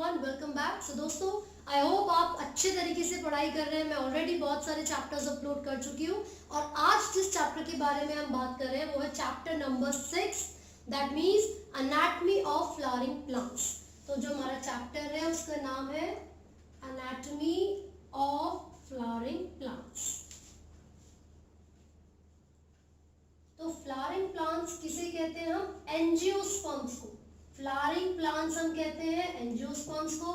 Everyone, welcome back. सो दोस्तों, I hope आप अच्छे तरीके से पढ़ाई कर रहे हैं। मैं ऑलरेडी बहुत सारे चैप्टर्स अपलोड कर चुकी हूँ और आज जिस चैप्टर के बारे में हम बात कर रहे हैं वो है chapter number 6, that means anatomy of flowering plants. तो जो हमारा चैप्टर है उसका नाम है एनाटॉमी ऑफ फ्लावरिंग प्लांट्स। तो फ्लावरिंग प्लांट्स किसे कहते हैं? हम एंजियोस्पर्म्स को। फ्लावरिंग प्लांट्स हम कहते हैं एंजियोस्पर्म्स को।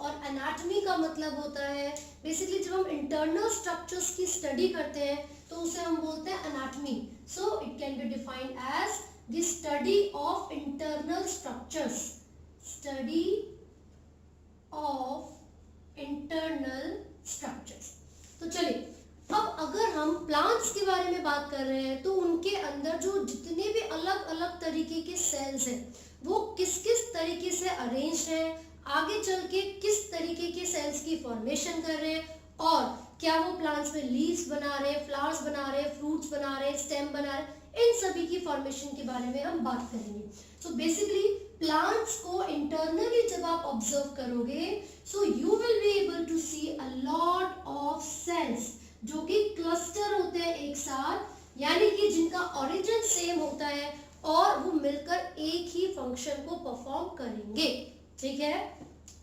और एनाटॉमी का मतलब होता है बेसिकली जब हम इंटरनल स्ट्रक्चर्स की स्टडी करते हैं तो उसे हम बोलते हैं anatomy. So it can be defined as the study of internal structures. Study of internal structures. तो चलिए, अब अगर हम प्लांट्स के बारे में बात कर रहे हैं तो उनके अंदर जो जितने भी अलग अलग तरीके के सेल्स हैं वो किस किस तरीके से अरेंज हैं, आगे चल के किस तरीके के सेल्स की फॉर्मेशन कर रहे हैं और क्या वो प्लांट्स में लीव्स बना रहे हैं, फ्लावर्स बना रहे हैं, फ्रूट्स बना रहे हैं, स्टेम बना रहे हैं, इन सभी की फॉर्मेशन के बारे में हम बात करेंगे। सो बेसिकली प्लांट्स को इंटरनली जब आप ऑब्जर्व करोगे so you will be able to see a lot of cells जो कि क्लस्टर होते हैं एक साथ, यानी कि जिनका ओरिजिन सेम होता है और वो मिलकर एक ही फंक्शन को परफॉर्म करेंगे। ठीक है,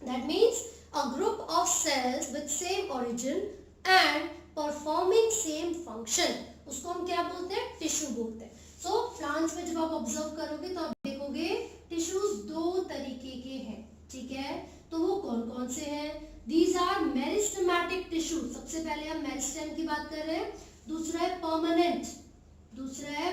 that means a group of cells with same origin and performing same function, उसको हम क्या बोलते हैं? टिश्यू बोलते हैं। सो प्लांट्स में जब आप ऑब्जर्व करोगे तो आप देखोगे टिश्यूज दो तरीके के हैं। ठीक है, तो वो कौन कौन से हैं? These are meristematic tissues. सबसे पहले हम मेरिस्टेम की बात कर रहे हैं। दूसरा है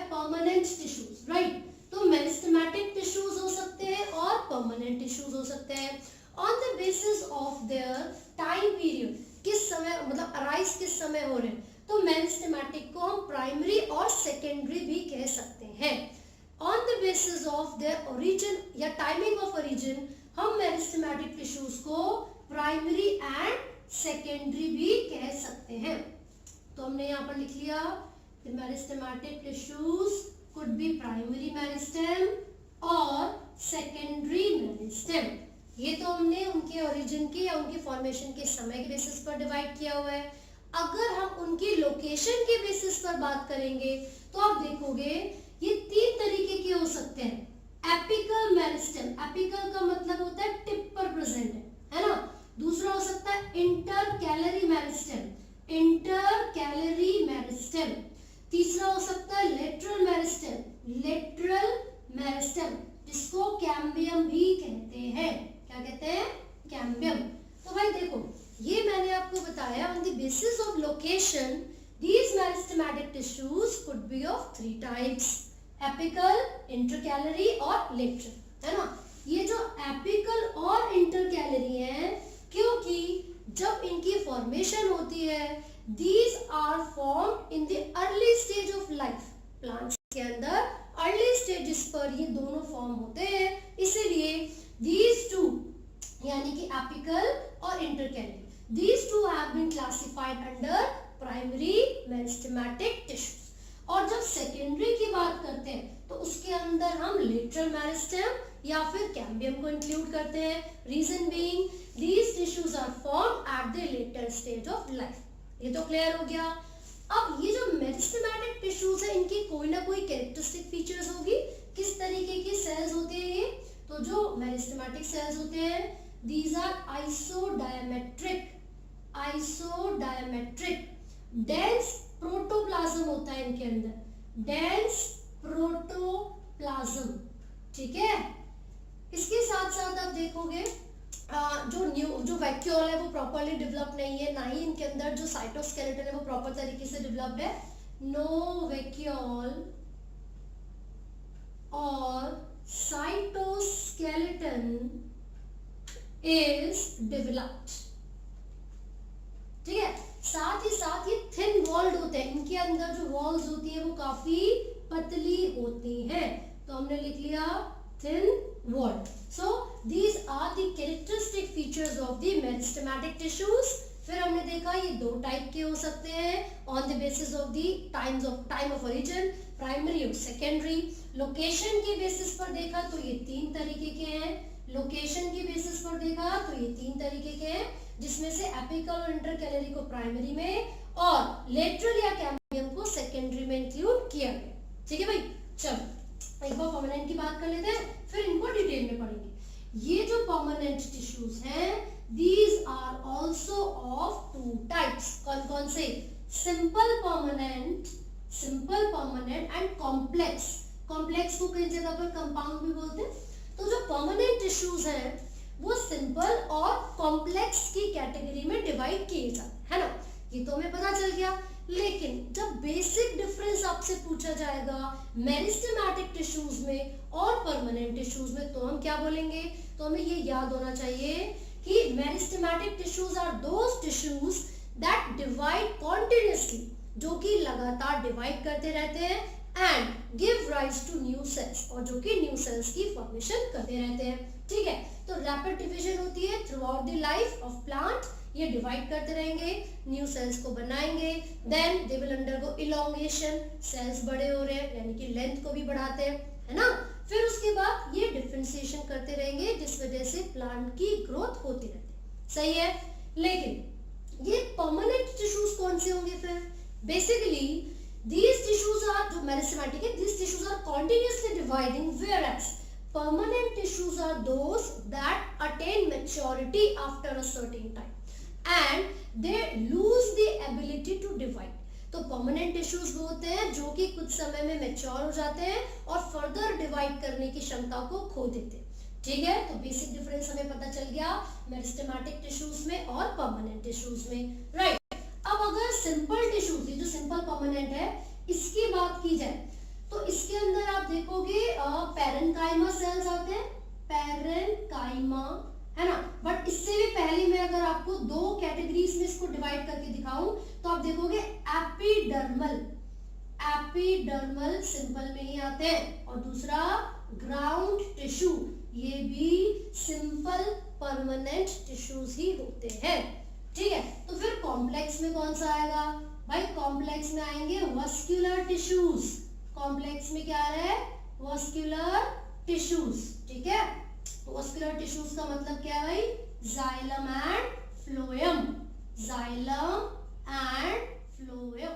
परमानेंट टिश्यूज, राइट? तो मेरिस्टेमेटिक टिश्यूज हो सकते हैं और परमानेंट टिश्यूज हो सकते हैं। On the basis of their time period, किस समय मतलब अराइज किस समय हो रहे हैं, तो मेरिस्टेमेटिक को हम प्राइमरी और सेकेंडरी भी कह सकते हैं। On the basis of their origin या टाइमिंग ऑफ ओरिजिन हम मेरिस्टेमेटिक टिश्यूज को प्राइमरी एंड सेकेंडरी भी कह सकते हैं। तो हमने यहाँ पर लिख लिया meristematic tissues could be primary meristem और सेकेंडरी मेरिस्टेम। ये तो हमने उनके ओरिजिन के या उनके फॉर्मेशन के समय के बेसिस पर डिवाइड किया हुआ है। अगर हम उनकी लोकेशन के बेसिस पर बात करेंगे तो आप देखोगे ये तीन तरीके के हो सकते हैं। एपिकल मेरिस्टेम, एपिकल का मतलब होता है टिप पर प्रेजेंट है ना। दूसरा हो सकता है इंटरकैलरी मेरिस्टेम। तीसरा हो सकता है लेटरल मेरिस्टेम, जिसको कैम्बियम भी कहते हैं। क्या कहते हैं? कैम्बियम। तो भाई देखो, ये मैंने आपको बताया on the basis of location these meristematic tissues could be of 3 types: apical, intercalary और लेटरल, है ना। ये जो एपिकल और इंटरकैलरी है, क्योंकि जब इनकी फॉर्मेशन होती है these are formed in the early stage of life, plants के अंदर अर्ली स्टेजेस पर ये दोनों फॉर्म होते हैं, इसीलिए these two यानी कि एपिकल और intercalary, these two have been classified under primary meristematic tissues। और जब सेकेंडरी की बात करते हैं तो उसके अंदर हम लेटरल मेरिस्टेम या फिर कैम्बियम को इंक्लूड करते हैं। Reason being these tissues are formed at the later stage of life। ये तो क्लियर हो गया। अब ये जो मेरिस्टेमेटिक टिश्यूज है इनकी कोई ना कोई कैरेक्टरिस्टिक फीचर्स होगी। किस तरीके की सेल्स होते हैं ये? तो जो मेरिस्टेमेटिक सेल्स होते हैं these are isodiametric dense protoplasm होता है इनके अंदर, डेंस प्रोटोप्लाज्म। ठीक है, इसके साथ साथ आप देखोगे जो वैक्यूल है वो प्रॉपर्ली डेवलप नहीं है, ना ही इनके अंदर जो साइटोस्केलेटन है वो प्रॉपर तरीके से डेवलप्ड है। नो वैक्यूल और साइटोस्केलेटन इज डेवलप्ड। ठीक है, साथ ही साथ ये थिन वॉल्ड होते हैं, इनके अंदर जो वॉल्स होती है वो काफी पतली होती हैं। तो हमने लिख लिया thin walled. So these are the characteristic features of the meristematic tissues। फिर हमने देखा ये दो टाइप के हो सकते हैं on the basis of the time of origin, primary और सेकेंडरी। लोकेशन के बेसिस पर देखा तो ये तीन तरीके के हैं। लोकेशन के बेसिस पर और देखा तो ये 3 तरीके के हैं, जिसमें से एपिकल और इंटरकैलरी को प्राइमरी में और लेटरल या कैम्बियम को सेकेंडरी में इंक्लूड किया गया। ठीक है भाई, चलो एक बार परमानेंट की बात कर लेते हैं, फिर इनको डिटेल में पढ़ेंगे। ये जो परमानेंट टिश्यूज हैं, these are also of 2 types। कौन कौन से? Simple permanent and complex. Complex को कई जगह पर कंपाउंड भी बोलते हैं। तो जो परमानेंट टिश्यूज हैं वो सिंपल और कॉम्प्लेक्स की कैटेगरी में डिवाइड किए जाते हैं ना, ये तो हमें पता चल गया। लेकिन जब बेसिक डिफरेंस आपसे पूछा जाएगा मेरिस्टेमेटिक टिश्यूज में और परमानेंट टिश्यूज में, तो हम क्या बोलेंगे? तो हमें ये याद होना चाहिए कि meristematic tissues are those tissues that divide continuously, जो कि लगातार डिवाइड करते रहते हैं, and give rise to new cells, और जो कि न्यू सेल्स की फॉर्मेशन करते रहते हैं। ठीक है, तो रैपिड डिवीजन होती है throughout the life of plant. ये डिवाइड करते रहेंगे, न्यू सेल्स को बनाएंगे, then they will undergo elongation, cells बड़े हो रहे हैं यानी कि लेंथ को भी बढ़ाते हैं, है ना। फिर उसके बाद ये डिफरेंशिएशन करते रहेंगे, जिस वजह से प्लांट की ग्रोथ होती रहती है। सही है, लेकिन ये परमानेंट टिश्यूज कौन से होंगे? फिर बेसिकली these tissues are, जो मेरिस्टेमेटिक है, these tissues are continuously dividing, whereas permanent tissues are those that attain maturity after a certain time and they lose the ability to divide। तो permanent tissues वो होते हैं जो कि कुछ समय में मैच्योर हो जाते हैं और फर्दर डिवाइड करने की क्षमता को खो देते हैं। ठीक है, तो बेसिक डिफरेंस हमें पता चल गया मेरिस्टेमेटिक टिश्यूज में और परमानेंट टिश्यूज में, राइट। अब अगर सिंपल टिश्यूज, ये जो सिंपल परमानेंट है, इसकी बात की जाए तो इसके अंदर आप देखोगे पैरेन्काइमा सेल्स आते हैं, पैरेन्काइमा, है ना। बट इससे भी पहले मैं अगर आपको 2 कैटेगरीज में इसको डिवाइड करके दिखाऊं तो आप देखोगे एपिडर्मल, एपिडर्मल सिंपल में ही आते हैं, और दूसरा ग्राउंड टिश्यू, ये भी सिंपल परमानेंट टिश्यूज ही होते हैं। ठीक है, तो फिर कॉम्प्लेक्स में कौन सा आएगा भाई? कॉम्प्लेक्स में आएंगे वस्कुलर टिश्यूज। कॉम्प्लेक्स में क्या आ रहा है? Vascular tissues. ठीक है, तो वस्कुलर टिश्यूज का मतलब क्या है भाई? Xylem and phloem, xylem and phloem.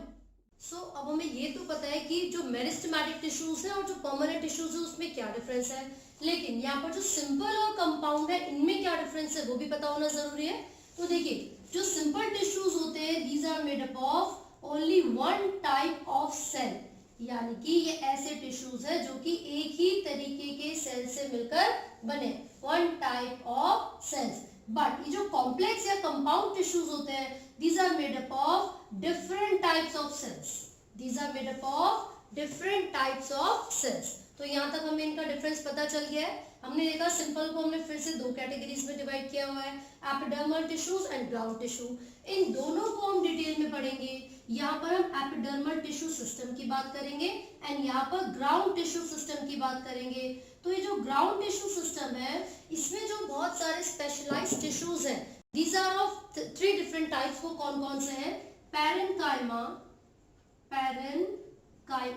So अब हमें ये तो पता है कि जो मेरिस्टेमेटिक टिश्यूज है और जो परमानेंट टिश्यूज है उसमें क्या डिफरेंस है, लेकिन यहाँ पर जो सिंपल और कंपाउंड है इनमें क्या डिफरेंस है वो भी पता होना जरूरी है। तो देखिए, जो सिंपल टिश्यूज होते हैं, these are made up of only one type of cell, यानी कि ये ऐसे टिश्यूज है जो कि एक ही तरीके के सेल से मिलकर बने, one type of cells। But ये जो कॉम्प्लेक्स या कंपाउंड टिश्यूज होते हैं, these are made up of different types of cells, these are made up of different types of cells। तो यहाँ तक हमें इनका डिफरेंस पता चल गया है। हमने देखा सिंपल को हमने फिर से 2 कैटेगरीज में डिवाइड किया हुआ है, epidermal tissues and ground tissue. इन दोनों को हम डिटेल में पढ़ेंगे। यहाँ पर हम एपिडर्मल टिश्यू सिस्टम की बात करेंगे एंड यहाँ पर ग्राउंड टिश्यू सिस्टम की बात करेंगे। तो ये जो ग्राउंड टिश्यू सिस्टम है, इसमें जो बहुत सारे स्पेशलाइज्ड टिश्यूज हैं, these are of 3 different types. वो कौन कौन से हैं? पैरेन्काइमा,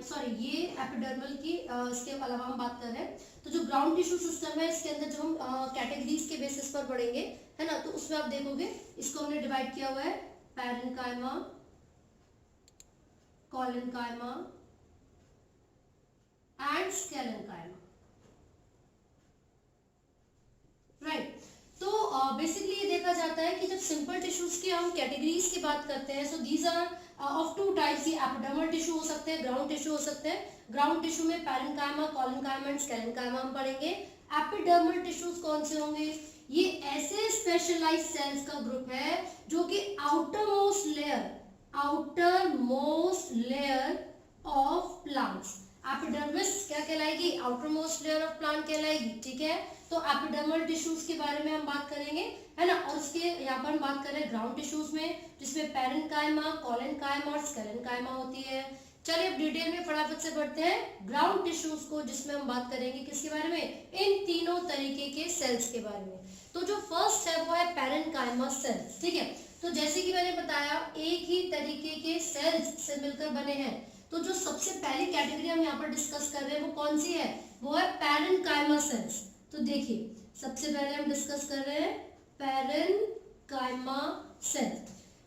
सॉरी ये एपिडर्मल की इसके अलावा हम बात कर रहे हैं। तो जो ग्राउंड टिश्यू सिस्टम है, इसके अंदर जो हम कैटेगरीज के बेसिस पर पढ़ेंगे, है ना, तो उसमें आप देखोगे इसको हमने डिवाइड किया हुआ है पैरेन्काइमा, कोलेन्काइमा एंड स्केलेन्काइमा, राइट। तो बेसिकली ये देखा जाता है कि जब सिंपल टिश्यूज की हम कैटेगरीज की बात करते हैं, so these are of 2 types. ये एपिडर्मल टिश्यू हो सकते हैं, ग्राउंड टिश्यू हो सकते हैं। ग्राउंड टिश्यू में पैरेन्काइमा, कोलेन्काइमा एंड स्केलेन्काइमा हम पढ़ेंगे। एपिडर्मल टिश्यूज कौन से होंगे? ये ऐसे स्पेशलाइज्ड सेल्स का ग्रुप है जो कि outer most layer of plants, epidermis क्या कहलाएगी? Outer most layer of plant कहलाएगी। ठीक है, तो एपिडर्मल टिश्यूज के बारे में हम बात करेंगे, है ना। और उसके यहाँ पर हम बात कर रहे हैं ग्राउंड टिश्यूज में, जिसमें पैरेन्काइमा, कोलेन्काइमा और स्केलेन्काइमा होती है। चलिए अब डिटेल में फटाफट से बढ़ते हैं ग्राउंड टिश्यूज को, जिसमें हम बात करेंगे किसके बारे में? इन तीनों तरीके के सेल्स के बारे में। तो जो फर्स्ट है वो है पैरेन्काइमा सेल्स। ठीक है, तो जैसे कि मैंने बताया एक ही तरीके के सेल्स से मिलकर बने हैं। तो जो सबसे पहली कैटेगरी हम यहाँ पर डिस्कस कर रहे हैं वो कौन सी है? वो है पैरेन्काइमा सेल्स। तो देखिए सबसे पहले हम डिस्कस कर रहे हैं पैरेन्काइमा सेल।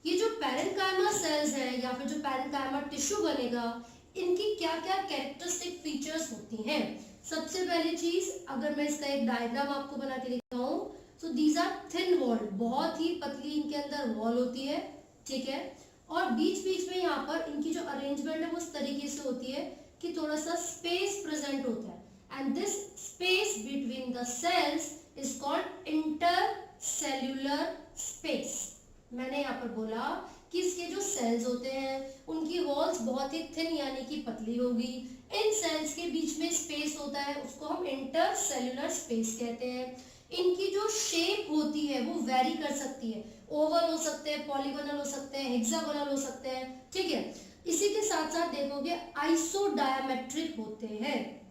ये जो पैरेन्काइमा सेल्स है या फिर जो पैरेन्काइमा टिश्यू बनेगा, इनकी क्या क्या कैरेक्टरिस्टिक फीचर्स होती हैं। सबसे पहली चीज, अगर मैं इसका एक डायग्राम आपको बना के दिखाऊं, so these are thin wall, बहुत ही पतली इनके अंदर वॉल होती है, ठीक है। और बीच बीच में यहाँ पर इनकी जो अरेंजमेंट है वो इस तरीके से होती है कि थोड़ा सा स्पेस प्रेजेंट होता है, and this space between the cells is called intercellular space. मैंने यहाँ पर बोला कि इसके जो सेल्स होते हैं उनकी वॉल्स बहुत ही थिन यानी कि पतली होगी। इन सेल्स के बीच में स्पेस होता है, उसको हम इंटरसेल्यूलर स्पेस कहते हैं। इनकी जो शेप होती है वो वेरी कर सकती है, ओवल हो सकते हैं, पॉलीगोनल हो सकते हैं, हेक्सागोनल हो सकते हैं, ठीक है। इसी के साथ साथ देखोगे आइसोडायामेट्रिक होते हैं।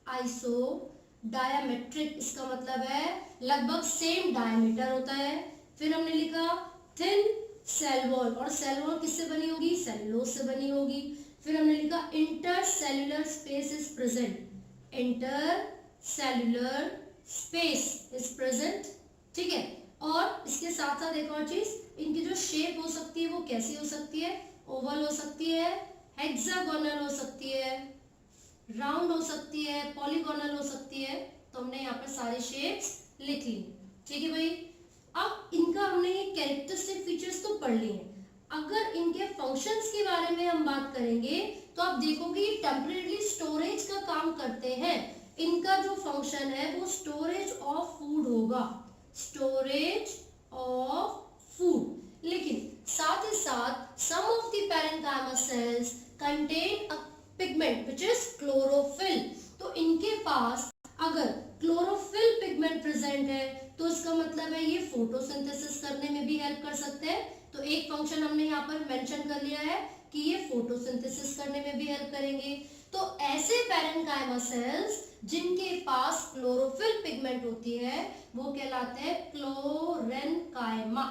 आइसोडायामेट्रिक इसका मतलब है लगभग सेम डायमीटर होता है। फिर हमने लिखा थिन सेल वॉल, और सेल वॉल किससे बनी होगी, सेलुलोज से बनी होगी। फिर हमने लिखा intercellular space is present, intercellular space is present, ठीक है। और इसके साथ साथ एक और चीज, इनकी जो शेप हो सकती है वो कैसी हो सकती है, ओवल हो सकती है, हेक्सागोनल हो सकती है, राउंड हो सकती है, पॉलीगोनल हो सकती है। तो हमने यहाँ पर सारे शेप्स लिख ली, ठीक है भाई। अब इनका हमने ये कैरेक्टरिस्टिक फीचर्स तो पढ़ लिए हैं। अगर इनके फंक्शंस के बारे में हम बात करेंगे तो आप देखोगे ये टेम्परेरी स्टोरेज का काम करते हैं। इनका जो फंक्शन है वो स्टोरेज ऑफ फूड होगा, स्टोरेज ऑफ फूड। लेकिन साथ ही साथ some of the parenchyma cells contain a pigment which is chlorophyll. तो इनके पास अगर क्लोरोफिल पिगमेंट प्रेजेंट है तो इसका मतलब है ये फोटोसिंथेसिस करने में भी हेल्प कर सकते हैं। तो एक फंक्शन हमने यहाँ पर मेंशन कर लिया है कि ये फोटोसिंथेसिस करने में भी हेल्प करेंगे। तो ऐसे पैरेन्काइमा सेल्स जिनके पास क्लोरोफिल पिगमेंट होती है वो कहलाते हैं क्लोरेन्काइमा।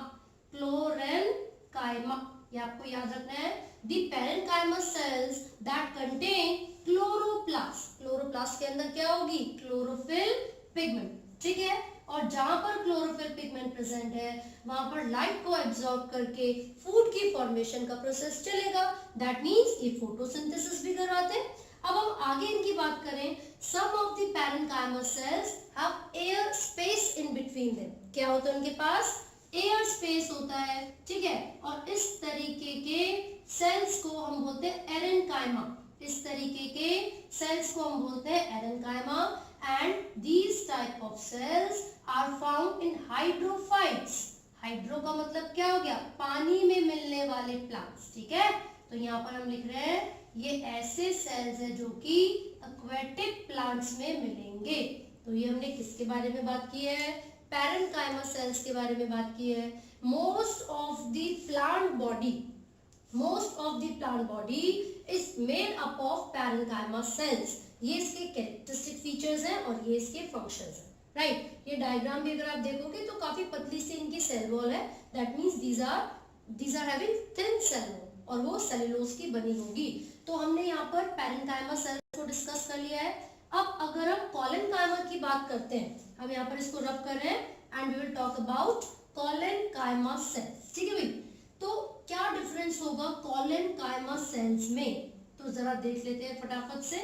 क्लोरेन्काइमा, ये आपको याद रखना है। The parenchyma sales that contain chloroplast, chloroplast के अंदर क्या होगी, क्लोरोफिल पिगमेंट, ठीक है। और जहां पर क्लोरोफिल पिगमेंट प्रेजेंट है वहां पर लाइट को एब्जॉर्ब करके फूड की फॉर्मेशन का प्रोसेस चलेगा, दैट मींस ये फोटोसिंथेसिस भी करवाते हैं। अब हम आगे इनकी बात करें, some of the parenchyma cells have air space in between them. क्या होता है उनके पास, एयर स्पेस होता है, ठीक है। और इस तरीके के सेल्स को हम बोलते हैं एरेन्काइमा, इस तरीके के सेल्स को हम बोलते हैं aerenchyma. And these type of cells are found in hydrophytes. Hydro का मतलब क्या हो गया, पानी में मिलने वाले प्लांट्स, ठीक है। तो यहाँ पर हम लिख रहे हैं ये ऐसे सेल्स है जो कि एक्वेटिक प्लांट्स में मिलेंगे। तो ये हमने किसके बारे में बात की है, पैरेन्काइमा सेल्स के बारे में बात की है। Most of the plant body is made up of parenchyma sales. ये इसके कैरेक्टरिस्टिक फीचर्स हैं और ये इसके फंक्शंस हैं, राइट। ये डायग्राम भी अगर आप देखोगे तो काफी पतली सी इनकी सेल वॉल है, that means these are having thin cell wall, और वो सेलुलोज की बनी होगी। तो हमने यहाँ पर पैरेन्काइमा सेल्स को डिस्कस कर लिया है। अब अगर हम कोलेनकाइमा की बात करते हैं, हम यहाँ पर इसको रब कर रहे हैं and we will talk about collenchyma cells, ठीक है भाई। तो क्या डिफरेंस होगा कोलेनकाइमा सेल्स में, तो जरा देख लेते हैं फटाफट से।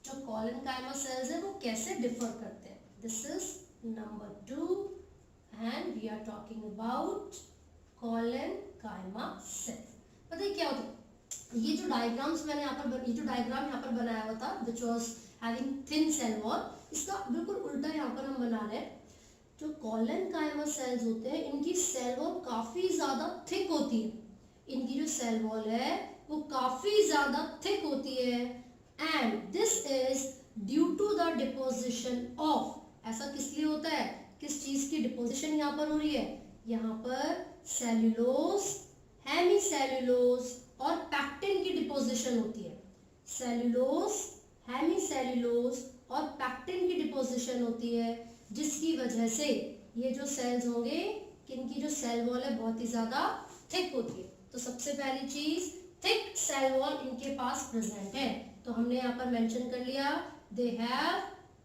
जो कोलेनकाइमा सेल्स है वो कैसे डिफर करते हैं। This is number 2 and we are talking about collenchyma cells. पता है क्या होता है, ये जो डायग्राम्स मैंने यहाँ पर, ये जो डायग्राम यहाँ पर बनाया हुआ था which was having thin cell wall, इसका बिल्कुल उल्टा यहाँ पर हम बना रहे हैं। जो कोलेनकाइमा सेल्स होते हैं इनकी सेल वॉल काफी ज्यादा थिक होती है, इनकी जो सेल वॉल है वो काफी ज्यादा थिक होती है। And this is due to the deposition of, ऐसा किस लिए होता है, किस चीज की डिपोजिशन यहाँ पर हो रही है, यहाँ पर सेल्यूलोज, हेमीसेल्यूलोज और पैक्टिन की डिपोजिशन होती है। सेल्यूलोज, हेमीसेल्यूलोज और पैक्टिन की डिपोजिशन होती है, जिसकी वजह से ये जो सेल्स होंगे इनकी जो सेल वॉल है बहुत ही ज्यादा थिक होती है। तो सबसे पहली चीज, थिक सेल वॉल इनके पास प्रेजेंट है। तो हमने यहाँ पर मेंशन कर लिया, they have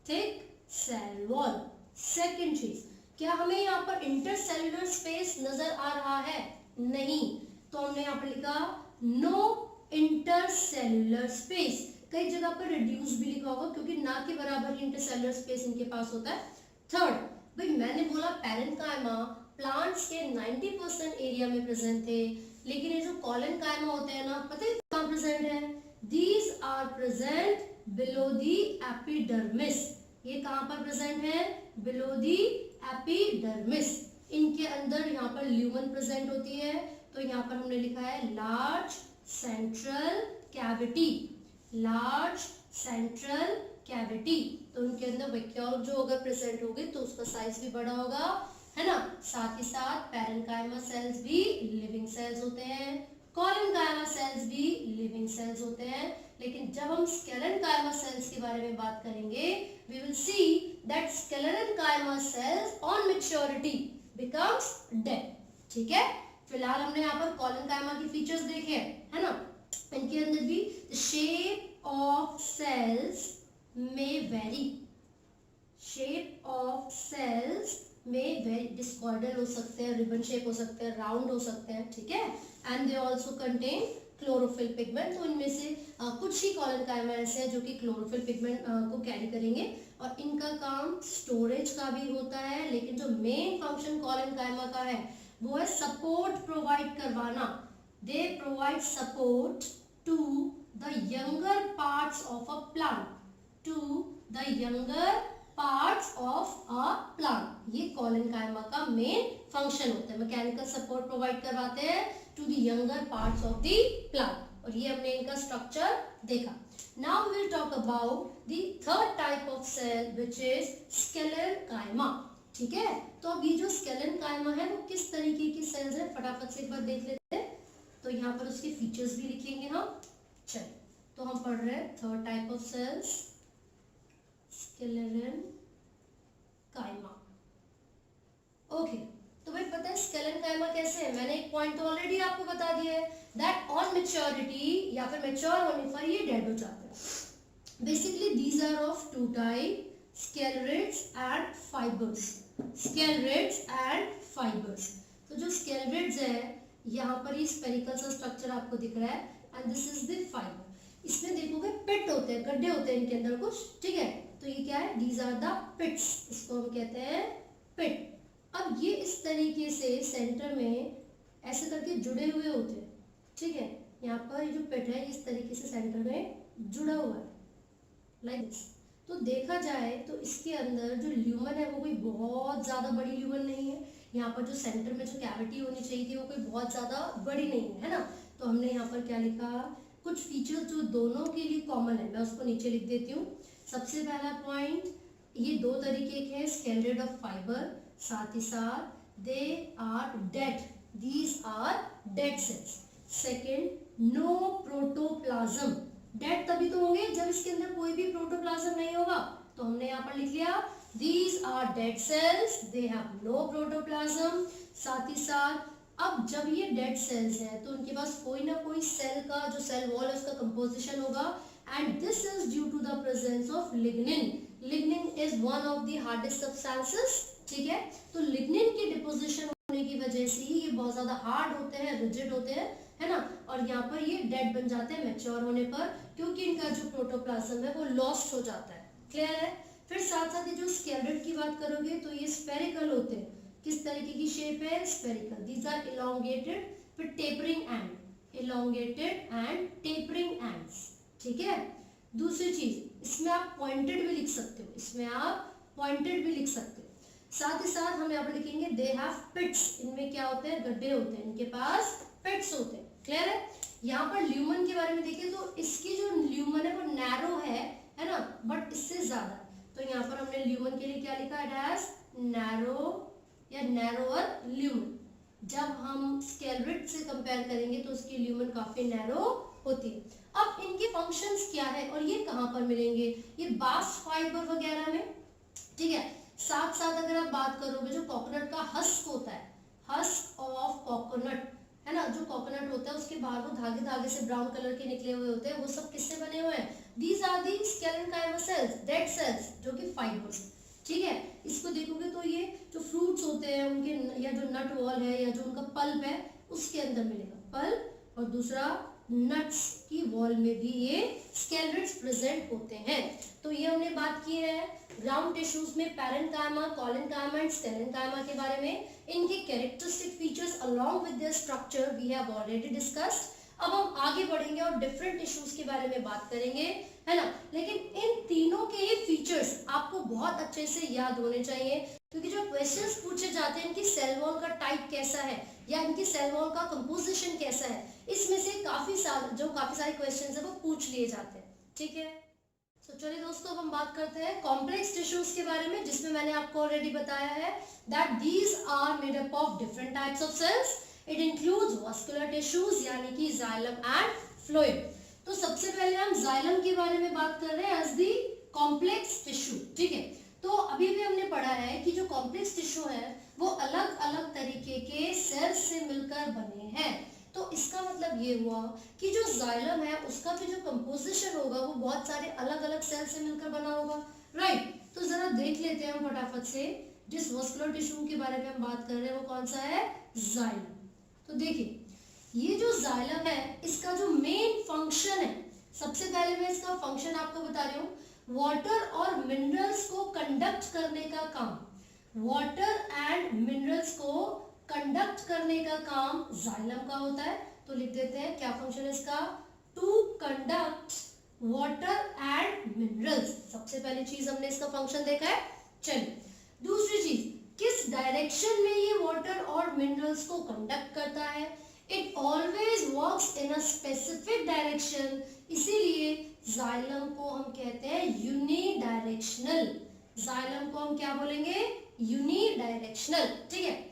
thick cell wall. Second चीज, क्या हमें यहाँ पर इंटरसेल्युलर स्पेस नजर आ रहा है? नहीं, तो हमने यहाँ पर लिखा नो इंटरसेल्युलर स्पेस। कई जगह पर रिड्यूस भी लिखा होगा क्योंकि ना के बराबर ही इंटरसेल्युलर स्पेस इनके पास होता है। थर्ड, भाई मैंने बोला पैरेन्काइमा प्लांट्स के 90% एरिया में प्रेजेंट थे, लेकिन ये जो कॉलेनकाइमा होते हैं ना, पता है कहाँ प्रेजेंट है? These are present below the epidermis. ये कहाँ पर प्रेजेंट है? Below the epidermis. इनके अंदर यहाँ पर ल्यूमन प्रेजेंट होती है, तो यहाँ पर हमने लिखा है large central cavity, large central cavity. तो उनके अंदर वैक्यूल जो अगर प्रेजेंट होगी तो उसका साइज भी बड़ा होगा, है ना। साथ ही साथ पैरेन्काइमा सेल्स भी लिविंग सेल्स होते हैं, कॉलेनकाइमा सेल्स भी लिविंग सेल्स होते हैं। लेकिन जब हम स्केलेनकाइमा सेल्स के बारे में बात करेंगे, we will see that sclerenchyma cells on maturity becomes dead। ठीक है, फिलहाल हमने यहाँ पर कॉलेनकाइमा की फीचर्स देखे हैं, है ना। इनके अंदर भी the shape of cells may vary, shape of cells में वेरी डिस्कॉर्डल हो सकते हैं, रिबन शेप हो सकते हैं, राउंड हो सकते हैं, ठीक है। And they also contain chlorophyll pigment. तो इनमें से कुछ ही कॉलेनकाइमा ऐसे हैं जो कि क्लोरोफिल पिगमेंट को कैरी करेंगे, और इनका काम स्टोरेज का भी होता है। लेकिन जो मेन फंक्शन कॉलेनकाइमा का है वो है सपोर्ट प्रोवाइड करवाना। They provide support to the younger parts of a plant, to the younger parts of a plant. ये कॉलेनकाइमा का मेन फंक्शन होता है, मैकेनिकल सपोर्ट प्रोवाइड करवाते हैं to the younger parts of the plant. और ये हमने इनका स्ट्रक्चर देखा। Now we will talk about the third type of cell which is sclerenchyma. ठीक है, तो अब ये जो स्केलेनकाइमा है वो किस तरीके की सेल्स है फटाफट से एक बार देख लेते हैं। तो यहाँ पर उसके फीचर्स भी लिखेंगे हम। चलिए, तो हम पढ़ रहे हैं third type of cells sclerenchyma. Okay, तो भाई पता है स्केलेनकाइमा कैसे है? मैंने एक पॉइंट तो ऑलरेडी आपको बता दिया है दैट ऑन मैच्योरिटी या फिर मैच्योर होने पर ये डेड हो जाते हैं। Basically these are of two type, sclereids and fibres, sclereids and fibres. तो जो स्केलरेट्स है यहाँ पर ये स्फेरिकल सा स्ट्रक्चर आपको दिख रहा है and this is the fibre. इसमें देखोगे पिट होते हैं, गड्ढे होते हैं इनके अंदर कुछ, ठीक है। तो ये क्या है? दीज आर द पिट्स, इसको हम कहते हैं पिट। अब ये इस तरीके से सेंटर में ऐसे करके जुड़े हुए होते हैं, ठीक है। यहाँ पर ये जो पिट है इस तरीके से सेंटर में जुड़ा हुआ है लाइक दिस। तो देखा जाए तो इसके अंदर जो ल्यूमन है वो कोई बहुत ज्यादा बड़ी ल्यूमन नहीं है। यहाँ पर जो सेंटर में जो कैविटी होनी चाहिए थी वो कोई बहुत ज्यादा बड़ी नहीं है ना। तो हमने यहाँ पर क्या लिखा, कुछ फीचर्स जो दोनों के लिए कॉमन है, मैं उसको नीचे लिख देती हूँ। सबसे पहला पॉइंट, ये दो तरीके के हैं स्केलरेट ऑफ फाइबर, साथ ही साथ they are dead, these are dead cells. Second, no protoplasm, dead तभी तो होंगे जब इसके अंदर कोई भी प्रोटोप्लाज्म नहीं होगा। तो हमने यहाँ पर लिख लिया these are dead cells, they have no protoplasm. साथ ही साथ अब जब ये डेड सेल्स हैं तो उनके पास कोई ना कोई सेल का जो सेल वॉल है उसका कंपोजिशन होगा and this is due to the presence of lignin. Lignin is one of the hardest substances, ठीक है। तो लिग्निन के डिपोजिशन होने की वजह से ही ये बहुत ज्यादा हार्ड होते हैं, रिजिड होते हैं, है ना। और यहाँ पर ये डेड बन जाते हैं मैच्योर होने पर, क्योंकि इनका जो प्रोटोप्लाज्म है वो लॉस्ट हो जाता है। क्लियर है? फिर साथ साथ ये जो स्केलरेट की बात करोगे तो ये स्फेरिकल होते हैं। किस तरीके की शेप है? स्फेरिकल। दीज आर इलोंगेटेड, फिर tapering and, elongated and tapering ends, ठीक है। दूसरी चीज, इसमें आप पॉइंटेड भी लिख सकते हो, इसमें आप पॉइंटेड भी लिख सकते हो। साथ ही साथ हम यहाँ पर लिखेंगे दे हैव पिट्स, इनमें क्या होते हैं? गड्ढे होते हैं, इनके पास पिट्स होते हैं। क्लियर है? यहाँ पर ल्यूमन के बारे में देखें तो इसकी जो ल्यूमन है वो नैरो है ना, बट इससे ज्यादा। तो यहाँ पर हमने ल्यूमन के लिए क्या लिखा? इट हैज नैरो या नैरोअर ल्यूमन। जब हम स्केलरेट से कंपेयर करेंगे तो उसकी ल्यूमन काफी नैरो होती है। अब इनके फंक्शंस क्या है और ये कहाँ पर मिलेंगे? ये बास्ट फाइबर वगैरह में, ठीक है। साथ साथ अगर आप बात करोगे जो कोकोनट का हस्क होता है, हस्क ऑफ कोकोनट, है ना, जो कोकोनट होता है उसके बाहर वो धागे धागे से ब्राउन कलर के निकले हुए होते हैं, वो सब किससे बने हुए हैं? These are the sclerenchyma cells, dead cells, जो कि फाइबर्स, ठीक है। इसको देखोगे तो ये जो फ्रूट्स होते हैं उनके, या जो नट वॉल है या जो उनका पल्प है उसके अंदर मिलेगा पल्प, और दूसरा नट्स की वॉल में भी ये स्केलेटन्स प्रेजेंट होते हैं। तो ये हमने बात की है ग्राउंड टिश्यूज में पैरेन्काइमा, कोलेनकाइमा एंड स्टेलेनकाइमा के बारे में। इनके characteristic features along with their structure we have already discussed. अब हम आगे बढ़ेंगे और डिफरेंट टिश्यूज के बारे में बात करेंगे, है ना। लेकिन इन तीनों के ही फीचर्स आपको बहुत अच्छे से याद होने चाहिए, क्योंकि जो क्वेश्चंस पूछे जाते हैं इनकी सेल वॉल का टाइप कैसा है या इनकी सेल वॉल का कंपोजिशन कैसा है, इसमें से काफी सारे क्वेश्चंस है वो पूछ लिए जाते हैं, ठीक है। तो चलिए दोस्तों, अब हम बात करते हैं कॉम्प्लेक्स टिश्यूज के बारे में, जिसमें मैंने आपको ऑलरेडी बताया है that these are made up of different types of cells. It includes vascular tissues यानी कि जाइलम एंड फ्लोएम। तो सबसे पहले हम जाइलम के बारे में बात कर रहे हैं एज दी कॉम्प्लेक्स टिश्यू, ठीक है। तो अभी भी हमने पढ़ा है कि जो कॉम्प्लेक्स टिश्यू है वो अलग अलग तरीके के सेल्स से मिलकर बने हैं। तो इसका मतलब ये हुआ कि जो जाइलम है उसका भी जो कंपोजिशन होगा वो बहुत सारे अलग अलग सेल से मिलकर बना होगा, राइट। तो जरा देख लेते हैं हम फटाफट से, जिस वास्कुलर टिश्यू के बारे में हम बात कर रहे हैं वो कौन सा है, जाइलम। तो देखिए, ये जो जाइलम है इसका जो मेन फंक्शन है, सबसे पहले मैं इसका फंक्शन आपको बता रही हूँ, वाटर और मिनरल्स को कंडक्ट करने का काम, वाटर एंड मिनरल्स को कंडक्ट करने का काम जाइलम का होता है। तो लिख देते हैं क्या फंक्शन है इसका, to conduct water and minerals. सबसे पहली चीज हमने इसका फंक्शन देखा है। चलिए दूसरी चीज, किस डायरेक्शन में ये वाटर और मिनरल्स को कंडक्ट करता है, it always works in a specific direction, इसीलिए जाइलम को हम कहते हैं यूनिडायरेक्शनल। जाइलम को हम क्या बोलेंगे, यूनिडायरेक्शनल, ठीक है।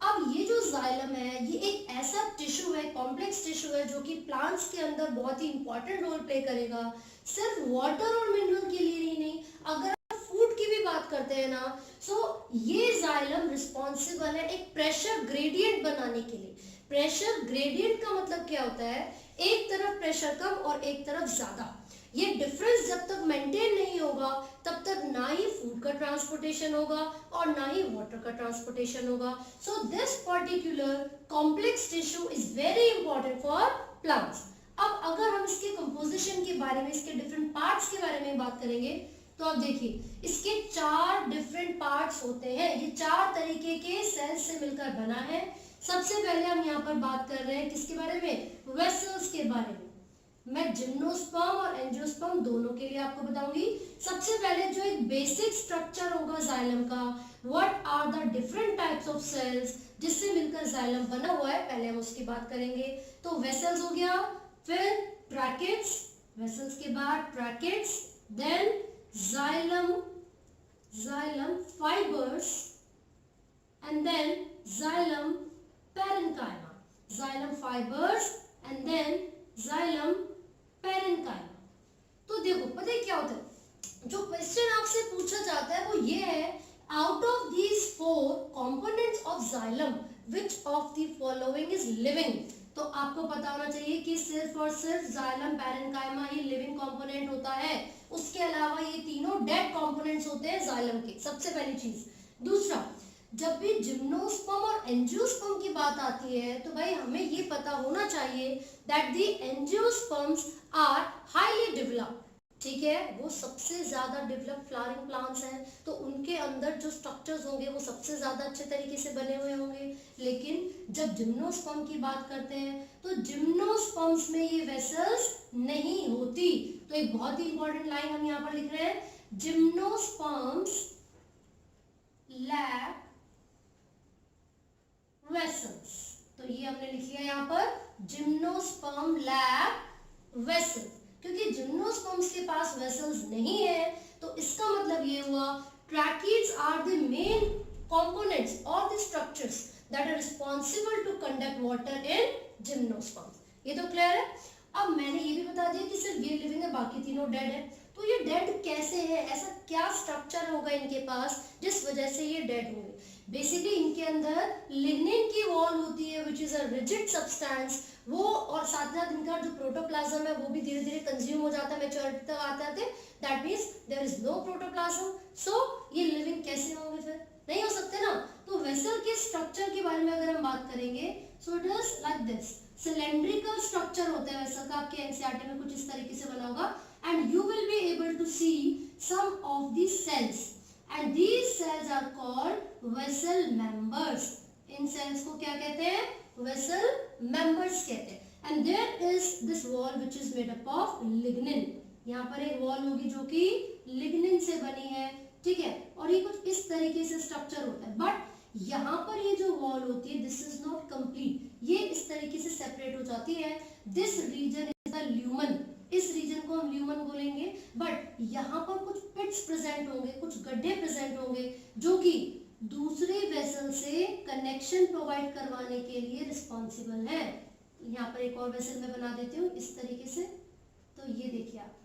अब ये जो जाइलम है ये एक ऐसा टिश्यू है, कॉम्प्लेक्स टिश्यू है, जो कि प्लांट्स के अंदर बहुत ही इंपॉर्टेंट रोल प्ले करेगा, सिर्फ वाटर और मिनरल के लिए ही नहीं। अगर फूड की भी बात करते हैं ना, सो ये जाइलम रिस्पॉन्सिबल है एक प्रेशर ग्रेडियंट बनाने के लिए। प्रेशर ग्रेडियंट का मतलब क्या होता है, एक तरफ प्रेशर कम और एक तरफ ज्यादा। ये डिफरेंस जब तक मेंटेन नहीं होगा तब तक ना ही फूड का ट्रांसपोर्टेशन होगा और ना ही वाटर का ट्रांसपोर्टेशन होगा। So this particular complex tissue is very important for plants. अब अगर हम इसके कंपोजिशन के बारे में, इसके डिफरेंट पार्ट्स के बारे में बात करेंगे, तो अब देखिए इसके 4 डिफरेंट पार्ट्स होते हैं। ये 4 तरीके के सेल्स से मिलकर बना है। सबसे पहले हम यहाँ पर बात कर रहे हैं किसके बारे में, वेसल्स के बारे में। मैं जिम्नोस्पर्म और एंजियोस्पर्म दोनों के लिए आपको बताऊंगी। सबसे पहले जो एक बेसिक स्ट्रक्चर होगा जाइलम का, what are the different types of cells जिससे मिलकर जाइलम बना हुआ है, पहले हम उसकी बात करेंगे। तो वेसल्स हो गया, फिर ट्रैकेट्स, वेसल्स के बाद tracheids, then xylem fibres and then xylem parenchyma, xylem fibres and then xylem parenchyma. तो देखो पता है क्या होता है, जो क्वेश्चन आपसे पूछा जाता है वो ये है, out of these 4 components of xylem which of the following is living. तो आपको पता होना चाहिए कि सिर्फ और सिर्फ जाइलम पैरेन्काइमा ही लिविंग कंपोनेंट होता है, उसके अलावा ये तीनों डेड कंपोनेंट्स होते हैं जाइलम के, सबसे पहली चीज। दूसरा, जब भी जिम्नोस्पर्म और एंजियोस्पर्म की बात आती है तो भाई हमें ये पता होना चाहिए that the angiosperms are highly developed, ठीक है, वो सबसे ज्यादा डेवलप्ड फ्लावरिंग प्लांट्स हैं, तो उनके अंदर जो स्ट्रक्चर्स होंगे वो सबसे ज्यादा अच्छे तरीके से बने हुए होंगे। लेकिन जब जिम्नोस्पर्म की बात करते हैं तो जिम्नोस्पर्म्स में ये वेसल्स नहीं होती। तो एक बहुत ही इंपॉर्टेंट लाइन हम यहाँ पर लिख रहे हैं, जिम्नोस्पर्म्स लैक वेसल्स। तो ये हमने लिख लिया यहाँ पर, जिम्नोस्पर्म लैक वेसल्स, क्योंकि जिम्नोस्पर्म्स के पास वेसल्स नहीं है तो इसका मतलब ये हुआ tracheids are the main components और the structures that are responsible to conduct water in gymnosperms. ये तो क्लियर है। अब मैंने ये भी बता दिया कि सिर्फ ये लिविंग है, बाकी तीनों डेड है। तो ये डेड कैसे है, ऐसा क्या स्ट्रक्चर होगा इनके पास जिस वजह से ये डेड होंगे। बेसिकली इनके अंदर लिग्निन की वॉल होती है which is a rigid substance, वो और साथ साथ इनका जो प्रोटोप्लाज्म है वो भी धीरे धीरे कंज्यूम हो जाता है, मैच्योरिटी तक आते आते, that means there is no protoplasm. So ये लिविंग कैसे होंगे, फिर नहीं हो सकते ना। तो वेसल के स्ट्रक्चर के बारे में अगर हम बात करेंगे, so it is like this, cylindrical structure होता है वेसल का, आपके एनसीईआरटी में कुछ इस तरीके से बना होगा, and you will be able to see some of the cells, and these cells are called vessel members. इन सेल्स को क्या कहते हैं, वेसल मेंबर्स कहते हैं। And there is this wall which is made up of lignin, यहाँ पर एक वॉल होगी जो कि लिग्निन से बनी है, ठीक है, और ये कुछ इस तरीके से स्ट्रक्चर होता है। बट यहाँ पर ये जो वॉल होती है, दिस इज नॉट कंप्लीट, ये इस तरीके से सेपरेट हो जाती है। This region is the lumen, इस रीजन को हम ल्यूमन बोलेंगे। बट यहाँ पर कुछ पिट्स प्रेजेंट होंगे, कुछ गड्ढे प्रेजेंट होंगे, जो कि दूसरे वेसल से कनेक्शन प्रोवाइड करवाने के लिए रिस्पॉन्सिबल है। यहाँ पर एक और वेसल मैं बना देती हूँ इस तरीके से, तो ये देखिए आप,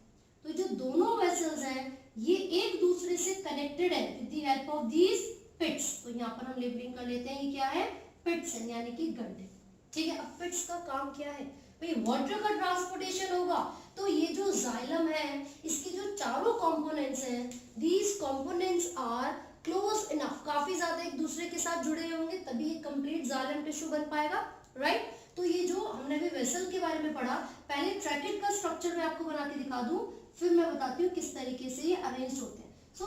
तो जो दोनों वेसल्स हैं ये एक दूसरे से कनेक्टेड है with the help of these pits. तो यहाँ पर हम लेबलिंग कर लेते हैं, ये क्या है, पिट्स है, यानी कि गड्ढे, ठीक है। अब पिट्स का काम क्या है भाई, वाटर का ट्रांसपोर्टेशन होगा। तो ये जो जाइलम है, इसके जो चारों कंपोनेंट्स हैं, these components are close enough, काफी ज्यादा एक दूसरे के साथ जुड़े होंगे, तभी एक कंप्लीट जाइलम टिश्यू बन पाएगा, राइट। तो ये जो हमने भी वेसल के बारे में पढ़ा, पहले ट्रैकेट का स्ट्रक्चर मैं आपको बना के दिखा दूं, फिर मैं बताती हूँ किस तरीके से ये अरेंज होते हैं। So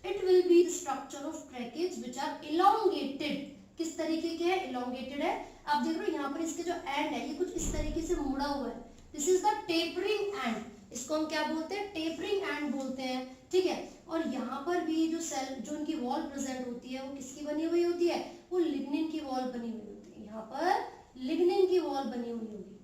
it will be the structure of tracheids which are elongated. किस तरीके के है, इलोंगेटेड है। आप देख रहे हो यहाँ पर इसके जो एंड है ये कुछ इस तरीके से मुड़ा हुआ है, this is the tapering and, इसको हम क्या बोलते हैं, टेपरिंग एंड बोलते हैं, ठीक है। और यहाँ पर भी जो सेल, जो इनकी वॉल प्रेजेंट होती है, वो किसकी बनी हुई होती है, वो लिग्निन की वॉल बनी हुई होती है। यहाँ पर लिग्निन की वॉल बनी हुई होगी,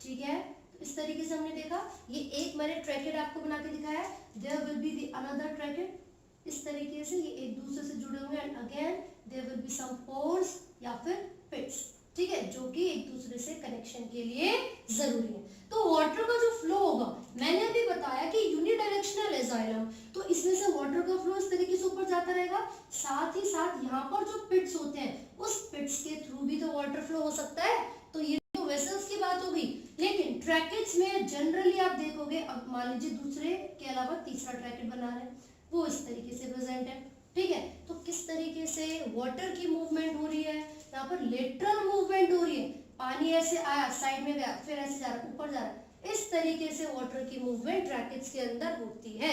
ठीक है। तो इस तरीके से हमने देखा, ये एक मैंने ट्रैकेट आपको बना के दिखाया, there will be the another tracheid, इस तरीके से ये एक दूसरे से जुड़े होंगे, and again there will be some pores या फिर पिट्स, ठीक है, जो कि एक दूसरे से कनेक्शन के लिए जरूरी है। तो वाटर का जो फ्लो होगा, मैंने अभी बताया कि यूनिडायरेक्शनल है जाइलम, तो इसमें से वाटर का फ्लो इस तरीके से ऊपर जाता रहेगा। साथ ही साथ यहाँ पर जो पिट्स होते हैं, उस पिट्स के थ्रू भी तो वाटर फ्लो हो सकता है। तो ये तो वेसल्स की बात हो गई, लेकिन ट्रैकेट्स में जनरली आप देखोगे, अब मान लीजिए दूसरे के अलावा तीसरा ट्रैकेट बना रहे हैं, वो इस तरीके से प्रेजेंट है, ठीक है। तो किस तरीके से वाटर की मूवमेंट हो रही है, यहाँ पर लेटरल मूवमेंट हो रही है, पानी ऐसे आया, साइड में गया, फिर ऐसे जा रहा है, ऊपर जा रहा है, इस तरीके से वाटर की मूवमेंट ट्रैकेट्स के अंदर होती है,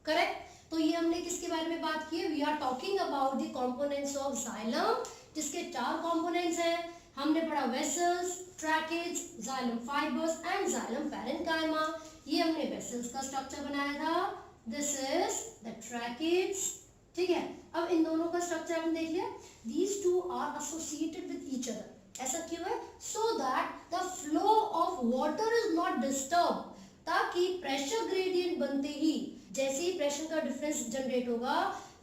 करेक्ट। तो ये हमने किसके बारे में बात की है, we are talking about the components of xylem, जिसके 4 कंपोनेंट्स हैं। हमने पढ़ा vessels, tracheids, xylem fibres and xylem parenchyma. ये हमने वेसल्स का स्ट्रक्चर बनाया था, दिस इज द ट्रैकेट्स, ठीक है। अब इन दोनों का स्ट्रक्चर हमने देख लिया, these two are associated with each other, ऐसा क्यों है, so that the flow of water is not disturbed, ताकि प्रेशर ग्रेडियंट बनते ही, जैसे ही प्रेशर का डिफरेंस जनरेट होगा,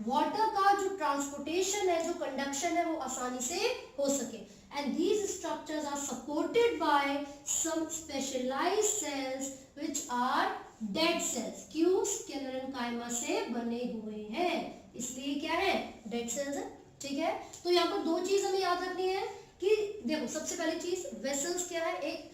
वाटर का जो ट्रांसपोर्टेशन है, जो कंडक्शन है, वो आसानी से हो सके। and these structures are supported by some specialized cells which are dead cells। क्यों, पैरेन्काइमा से बने हुए हैं, इसलिए क्या है, डेड सेल्स है, ठीक है। तो यहाँ पर 2 चीज हमें याद रखनी है कि देखो, सबसे पहली चीज, वेसल्स क्या है, एक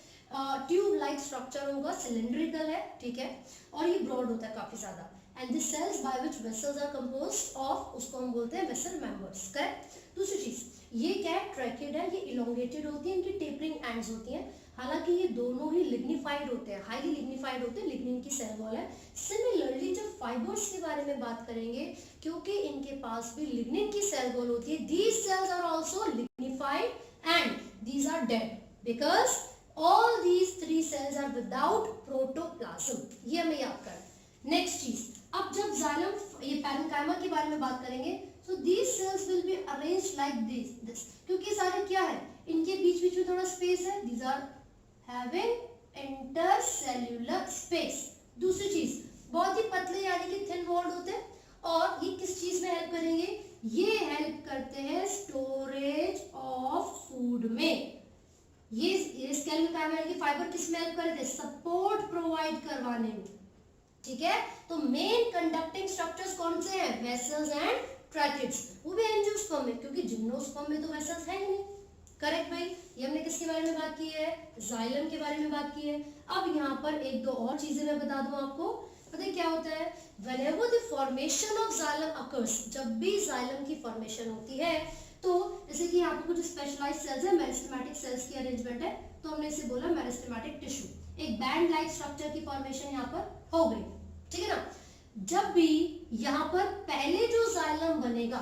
ट्यूब लाइक स्ट्रक्चर होगा, सिलेंड्रिकल है, ठीक है, और ये ब्रॉड होता है काफी ज्यादा, and this cells by which vessels are composed of, उसको हम बोलते हैं वेसल मेंबर्स, करेक्ट। दूसरी चीज, ये क्या है, ट्रैकेट है, ये इलोंगेटेड होती है, इनकी टेपरिंग एंड्स होती हैं, हालांकि ये दोनों ही लिग्निफाइड होते हैं, हाईली लिग्निफाइड होते हैं, लिग्निन की सेल वॉल है। सिमिलरली जब फाइबर्स के बारे में बात करेंगे, क्योंकि इनके पास भी लिग्निन की सेल वॉल होती है, these cells are also lignified and these are dead because all these 3 cells are without protoplasm, ये हमें याद करना। नेक्स्ट चीज, अब जब जाइलम, ये पैरेन्काइमा के बारे में बात करेंगे, so these cells will be arranged like this, क्योंकि सारे क्या है, इनके बीच बीच में थोड़ा स्पेस है, these are having intercellular space। दूसरी चीज, बहुत ही पतले यानी कि थिन वॉल्ड होते हैं, और ये किस चीज में हेल्प करेंगे, ये हेल्प करते हैं स्टोरेज ऑफ फूड में। ये पैरेन्काइमा की फाइबर किस में हेल्प करते हैं, सपोर्ट प्रोवाइड करवाने में, ठीक है। तो मेन कंडक्टिंग स्ट्रक्चर्स कौन से हैं, वेसल्स एंड ट्रैकेट्स, वो भी एंजियोस्पर्म में, क्योंकि जिम्नोस्पर्म में तो वेसल्स है ही नहीं, करेक्ट भाई। ये हमने किसके बारे में बात की है, जाइलम के बारे में बात की है। अब यहाँ पर 1-2 और चीजें मैं बता दूं आपको, पता है क्या होता है, whenever the formation of xylem occurs, जब भी xylem की formation होती है, तो जैसे कि यहाँ पे कुछ स्पेशलाइज्ड सेल्स है, मेरिस्टेमेटिक सेल्स की अरेंजमेंट है, तो हमने इसे बोला मेरिस्टेमेटिक टिश्यू, एक बैंड लाइक स्ट्रक्चर की फॉर्मेशन यहाँ पर हो गई, ठीक है ना। जब भी यहाँ पर पहले जो जाइलम बनेगा,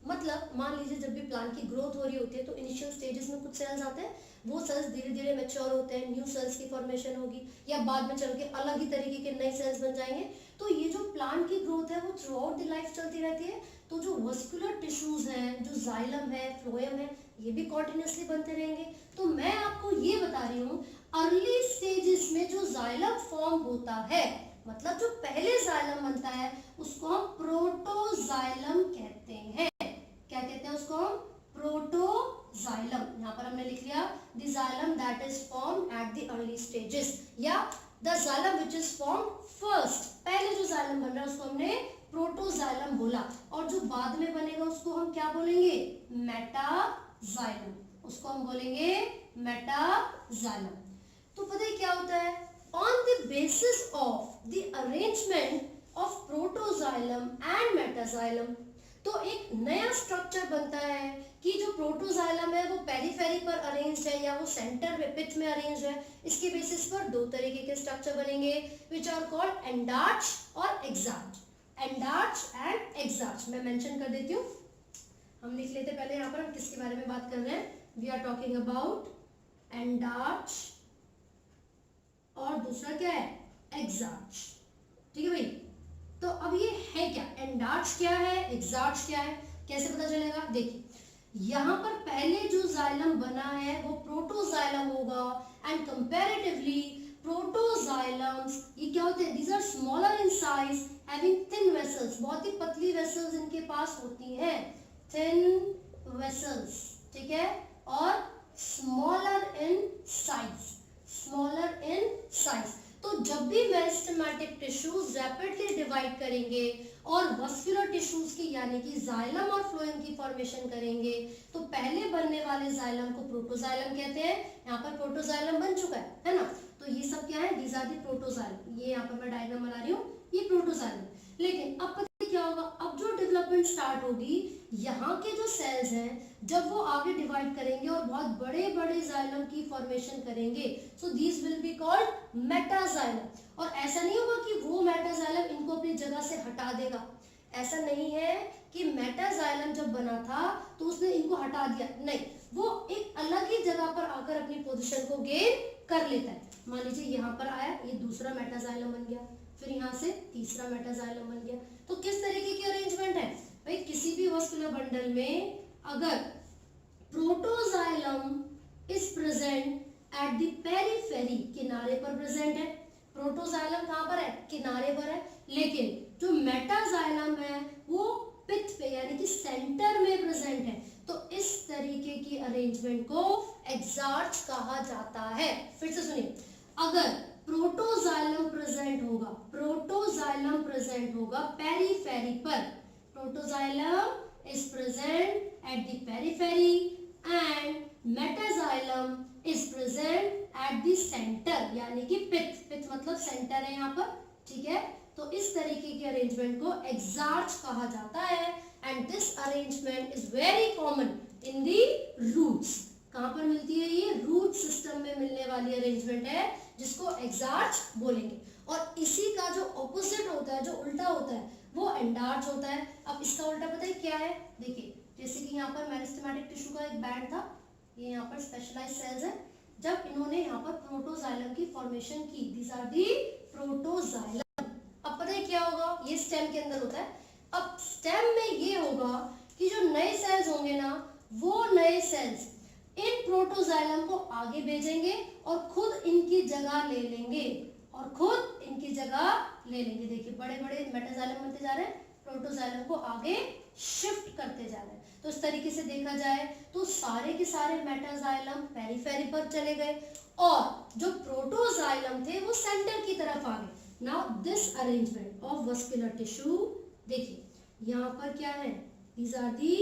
मतलब मान लीजिए जब भी प्लांट की ग्रोथ हो रही होती है तो इनिशियल स्टेजेस में कुछ सेल्स आते हैं, वो सेल्स धीरे धीरे मैच्योर होते हैं, न्यू सेल्स की फॉर्मेशन होगी, या बाद में चल के अलग ही तरीके के नए सेल्स बन जाएंगे। तो ये जो प्लांट की ग्रोथ है वो थ्रू आउट द लाइफ चलती रहती है। तो जो वस्कुलर टिश्यूज हैं, जो जाइलम है, फ्लोएम है, ये भी कॉन्टिन्यूसली बनते रहेंगे। तो मैं आपको ये बता रही हूँ, अर्ली स्टेजेस में जो जाइलम फॉर्म होता है, मतलब जो पहले जाइलम बनता है, उसको हम प्रोटोजाइलम कहते हैं। क्या कहते हैं उसको हम? प्रोटोजाइलम। यहाँ पर हमने लिख लिया the xylem that is formed at the early stages, या the xylem which is formed first. पहले जो जाइलम बन रहा है उसको हमने प्रोटोजाइलम बोला, और जो बाद में बनेगा उसको हम क्या बोलेंगे? मेटाजाइलम। उसको हम बोलेंगे मेटाजाइलम। तो पता है क्या होता है, on the basis of the arrangement of protoxylem and metaxylem, तो एक नया स्ट्रक्चर बनता है कि जो प्रोटोजाइलम है वो पेरिफेरी पर अरेंज्ड है या वो सेंटर में पिच में अरेंज्ड है। इसके बेसिस पर दो तरीके के स्ट्रक्चर बनेंगे, विच आर कॉल्ड एंडार्च और एग्जार्च। एंडार्च एंड एग्जार्च मैं मेंशन कर देती हूँ, हम लिख लेते पहले। यहाँ पर हम किसके बारे में बात कर रहे हैं? We are talking about endarch और दूसरा क्या है? एग्जार्च। ठीक है भाई। तो अब ये है क्या? एंडार्च क्या है, एग्जार्च क्या है, कैसे पता चलेगा? देखिए, यहाँ पर पहले जो जाइलम बना है वो प्रोटोजाइलम होगा, एंड कंपैरेटिवली प्रोटोजाइलम्स ये क्या होते हैं? These are smaller in size, having thin vessels. बहुत ही पतली वेसल्स इनके पास होती हैं, थिन वेसल्स, ठीक है, और smaller in size, smaller in size. तो जब भी मेरिस्टेमेटिक टिश्यूज रैपिडली डिवाइड करेंगे और वस्कुलर टिश्यूज की यानी कि जाइलम और फ्लोएम की फॉर्मेशन करेंगे, तो पहले बनने वाले जाइलम को प्रोटोजाइलम कहते हैं। यहाँ पर प्रोटोजाइलम बन चुका है ना। तो ये सब क्या है? These are the protoxylem. ये यहाँ पर मैं डायग्राम बना रही हूँ, ये प्रोटोजाइलम। लेकिन अब पता है क्या होगा? अब जो डेवलपमेंट स्टार्ट होगी, यहाँ के जो सेल्स हैं जब वो आगे डिवाइड करेंगे और बहुत बड़े बड़े जाइलम की फॉर्मेशन करेंगे, so these will be called metaxylem. और ऐसा नहीं होगा कि वो मेटाजाइलम इनको अपनी जगह से हटा देगा, ऐसा नहीं है कि मेटाजाइलम जब बना था तो उसने इनको हटा दिया, नहीं, वो एक अलग ही जगह पर आकर अपनी पोजीशन को गेन कर लेता है। मान लीजिए यहाँ पर आया, ये दूसरा मेटाजाइलम बन गया, फिर यहाँ से तीसरा मेटाजाइलम बन गया। तो किस तरीके की अरेंजमेंट है भाई? किसी भी वस्कुलर बंडल में अगर protoxylem is present at the periphery, किनारे पर प्रेजेंट है, प्रोटोजाइलम कहाँ पर है? किनारे पर है, लेकिन जो मेटाजाइलम है वो पिच पे यानी कि सेंटर में प्रेजेंट है, तो इस तरीके की अरेंजमेंट को एग्जार्च कहा जाता है। फिर से सुनिए, अगर प्रोटोजाइलम प्रेजेंट होगा, प्रोटोजाइलम प्रेजेंट होगा पेरिफेरी पर, protoxylem is present at the periphery and metaxylem is present at the centre यानी कि पिच, पिच मतलब सेंटर है यहाँ पर, ठीक है। तो इस तरीके की अरेंजमेंट को एग्जार्च कहा जाता है, and this arrangement is very common in the roots. कहाँ पर मिलती है ये? रूट सिस्टम में मिलने वाली अरेंजमेंट है जिसको एग्जार्च बोलेंगे। और इसी का जो ऑपोजिट होता है, जो उल्टा होता है, वो एंडार्च होता है। अब इसका उल्टा पता है क्या है? देखिए, जैसे कि यहाँ पर मेरिस्टेमेटिक टिश्यू का एक बैंड था, ये यहाँ पर स्पेशलाइज्ड सेल्स है, जब इन्होंने यहाँ पर प्रोटोजाइलम की फॉर्मेशन की, दीज आर दी प्रोटोजाइलम। अब पता है क्या होगा? ये स्टेम के अंदर होता है। अब स्टेम में ये होगा कि जो नए सेल्स होंगे ना, वो नए सेल्स इन प्रोटोजाइलम को आगे भेजेंगे और खुद इनकी जगह ले लेंगे, और खुद इनकी जगह ले लेंगे। देखिए, बड़े बड़े मेटाजाइलम बनते जा रहे हैं, प्रोटोजाइलम को आगे शिफ्ट करते जा रहे हैं। तो इस तरीके से देखा जाए तो सारे के सारे मेटाजाइलम पेरिफेरी पर चले गए और जो प्रोटोजाइलम थे वो सेंटर की तरफ आ गए। Now this arrangement of vascular tissue, देखिए यहाँ पर क्या है? These are the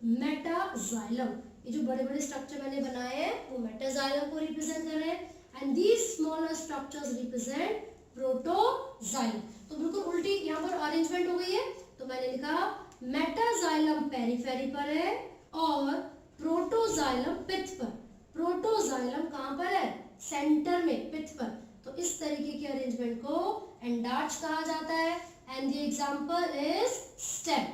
metaxylem. ये जो बड़े बड़े स्ट्रक्चर मैंने बनाए हैं वो मेटाजाइलम को रिप्रेजेंट कर रहे हैं, and these smaller structures represent protoxylem. तो बिल्कुल उल्टी यहाँ पर अरेंजमेंट हो गई है। तो मैंने लिखा मेटाजाइलम पेरिफेरी पर है और प्रोटोजाइलम पिथ पर। प्रोटोजाइलम कहाँ पर है? सेंटर में, पिथ पर। तो इस तरीके के अरेंजमेंट को एंडार्च कहा जाता है। And the example is stem.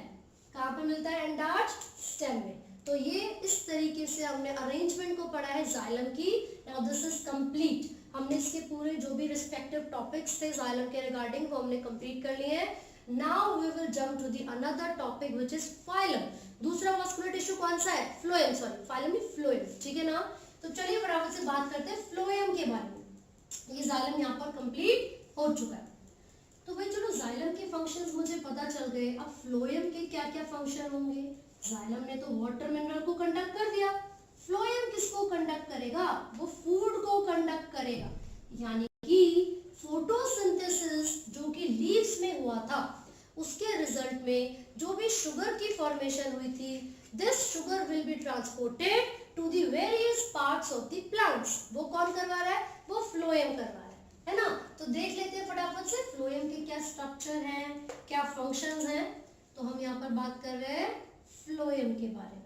कहाँ पर मिलता है एंडार्च? स्टेम में। तो ये इस तरीके से हमने अरेंजमेंट को पढ़ा है जाइलम की। Now this is complete. हमने इसके पूरे जो भी रिस्पेक्टिव टॉपिक्स थे जाइलम के रिगार्डिंग वो हमने कंप्लीट कर लिए हैं। Now we will jump to the another topic which is phylum. दूसरा मस्कुलर टिश्यू कौन सा है? फ्लोएम। सॉरी, फाइलम नहीं, फ्लोएम, ठीक है ना। तो चलिए फटाफट से बात करते हैं फ्लोएम के बारे में। ये जाइलम यहाँ पर कंप्लीट हो चुका है। तो भाई चलो जाइलम के फंक्शंस मुझे पता चल गए, अब फ्लोएम के क्या क्या फंक्शन होंगे? जाइलम ने तो वाटर मिनरल को कंडक्ट कर दिया, फ्लोएम किसको कंडक्ट करेगा? वो फूड को कंडक्ट करेगा। यानी कि फोटोसिंथेसिस जो कि लीव्स में हुआ था उसके रिजल्ट में जो भी शुगर की फॉर्मेशन हुई थी, this sugar will be transported to the various parts of the plants. वो कौन करवा रहा है? वो फ्लोएम करवा रहा है ना। तो देख लेते हैं फटाफट से फ्लोएम के क्या स्ट्रक्चर हैं, क्या फंक्शंस हैं। तो हम यहाँ पर बात कर रहे हैं फ्लोएम के बारे में।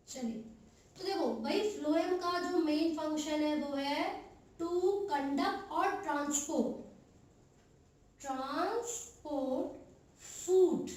चलिए, तो देखो भाई फ्लोएम का जो मेन फंक्शन है वो है टू कंडक्ट और ट्रांसपोर्ट फूड,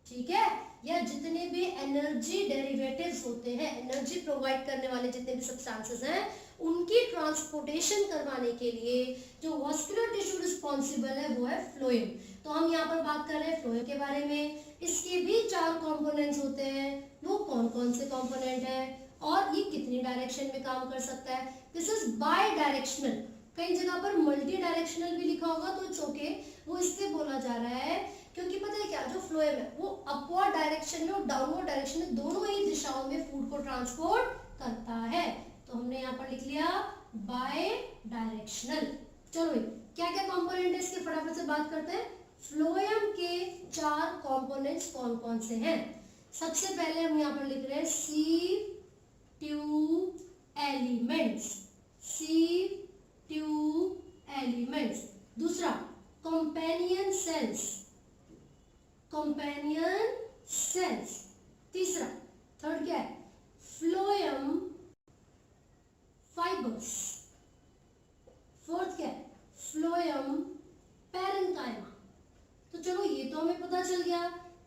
ठीक है, या जितने भी एनर्जी डेरिवेटिव्स होते हैं, एनर्जी प्रोवाइड करने वाले जितने भी सब्सटेंसेस हैं, उनकी ट्रांसपोर्टेशन करवाने के लिए जो वास्कुलर टिश्यू रिस्पॉन्सिबल है वो है फ्लोएम। तो हम यहाँ पर बात कर रहे हैं फ्लोएम के बारे में। इसके भी 4 कंपोनेंट्स होते हैं। वो कौन कौन से कंपोनेंट हैं और ये कितनी डायरेक्शन में काम कर सकता है? This is by directional. कई जगह पर मल्टी डायरेक्शनल भी लिखा होगा तो इट्स ओके, वो इसलिए बोला जा रहा है क्योंकि पता है क्या, जो फ्लोएम है वो अपवर्ड डायरेक्शन में और डाउनवर्ड डायरेक्शन में दोनों ही दिशाओं में फूड को ट्रांसपोर्ट करता है। तो हमने यहाँ पर लिख लिया बाय डायरेक्शनल। चलो क्या क्या कंपोनेंट है इसके फटाफट से बात करते हैं। फ्लोएम के 4 कंपोनेंट्स कौन कौन से हैं? सबसे पहले हम यहाँ पर लिख रहे हैं सीव ट्यूब एलिमेंट्स, सीव ट्यूब एलिमेंट्स। दूसरा कंपेनियन सेल्स, कंपेनियन सेल्स। तीसरा, थर्ड क्या है? Phloem fibres. फोर्थ क्या है? Phloem parenchyma. तो चलो ये तो हमें पता चल गया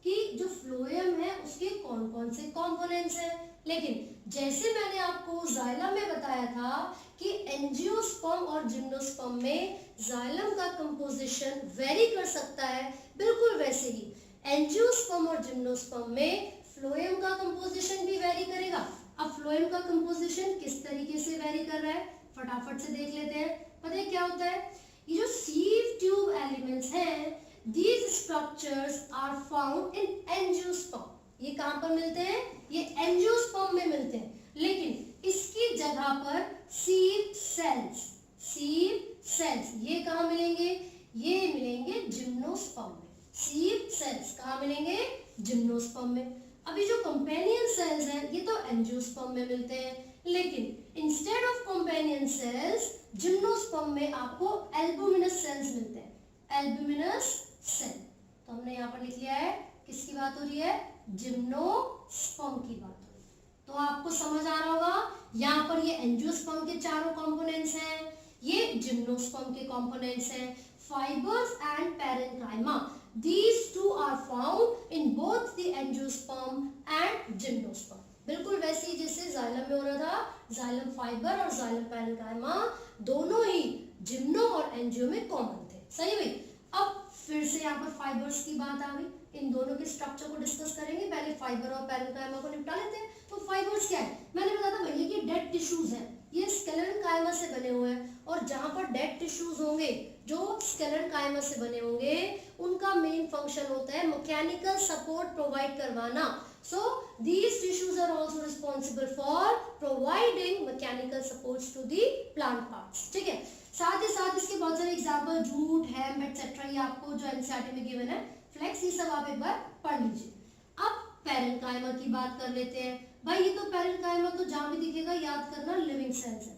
कि जो फ्लोएम है उसके कौन कौन से कंपोनेंट्स हैं। लेकिन जैसे मैंने आपको जाइलम में बताया था कि एंजियोस्पर्म और जिम्नोस्पर्म में जाइलम का कंपोजिशन वेरी कर सकता है, बिल्कुल वैसे ही एंजियोस्पर्म और जिम्नोस्पर्म में फ्लोएम का कंपोजिशन भी वेरी करेगा। अब फ्लोएम का कंपोजिशन किस तरीके से वेरी कर रहा है फटाफट से देख लेते हैं। पता है क्या होता है? ये जो सीव ट्यूब एलिमेंट्स हैं, these structures are found in angiosperm। ये कहाँ पर मिलते हैं? ये एंजियोस्पर्म में मिलते हैं। लेकिन इसकी जगह पर सीव सेल्स, सीव सेल्स ये कहाँ मिलेंगे? ये मिलेंगे जिम्नोस्पर्म में। सीव सेल्स कहाँ मिलेंगे? जिम्नोस्पर्म में। अभी जो कंपेनियन सेल्स हैं ये तो एंजियोस्पर्म में मिलते हैं, लेकिन instead of companion cells gymnosperm में आपको एल्बुमिनस सेल्स मिलते हैं, एल्बुमिनस सेल। तो हमने यहाँ पर लिख लिया है किसकी बात हो रही है? जिम्नोस्पर्म की बात हो रही है। तो आपको समझ आ रहा होगा यहाँ पर ये एंजियोस्पर्म के चारों कंपोनेंट्स हैं, ये जिम्नोस्पर्म के कंपोनेंट्स हैं। Fibres and parenchyma, these two are found in both the angiosperm and gymnosperm। बिल्कुल वैसे ही जैसे जाइलम में हो रहा था, जाइलम फाइबर और जाइलम पैरेन्काइमा दोनों ही जिम्नो और एंजियो में कॉमन थे। सही भाई। अब फिर से यहाँ पर फाइबर्स की बात आ गई, इन दोनों के स्ट्रक्चर को डिस्कस करेंगे। पहले फाइबर और पैरेन्काइमा को निपटा लेते हैं। तो फाइबर्स क्या है? मैंने बताया था भैया कि डेड टिश्यूज हैं, ये स्केलेरेनकाइमा से बने हुए हैं, और जहां पर डेड टिश्यूज होंगे जो स्केलेरेनकाइमा से बने होंगे उनका मेन फंक्शन होता है मैकेनिकल सपोर्ट प्रोवाइड करवाना। So these tissues are also responsible for providing mechanical supports to the plant parts। ठीक है। साथ ही साथ इसके बहुत सारे एग्जाम्पल जूट, हेम्प एटसेट्रा, ये आपको जो एनसीईआरटी में गिवन है, फ्लेक्स, ये सब आप एक बार पढ़ लीजिए। अब पैरेन्काइमा की बात कर लेते हैं। भाई ये तो पैरेन्काइमा तो जहां भी दिखेगा याद करना लिविंग सेल्स है।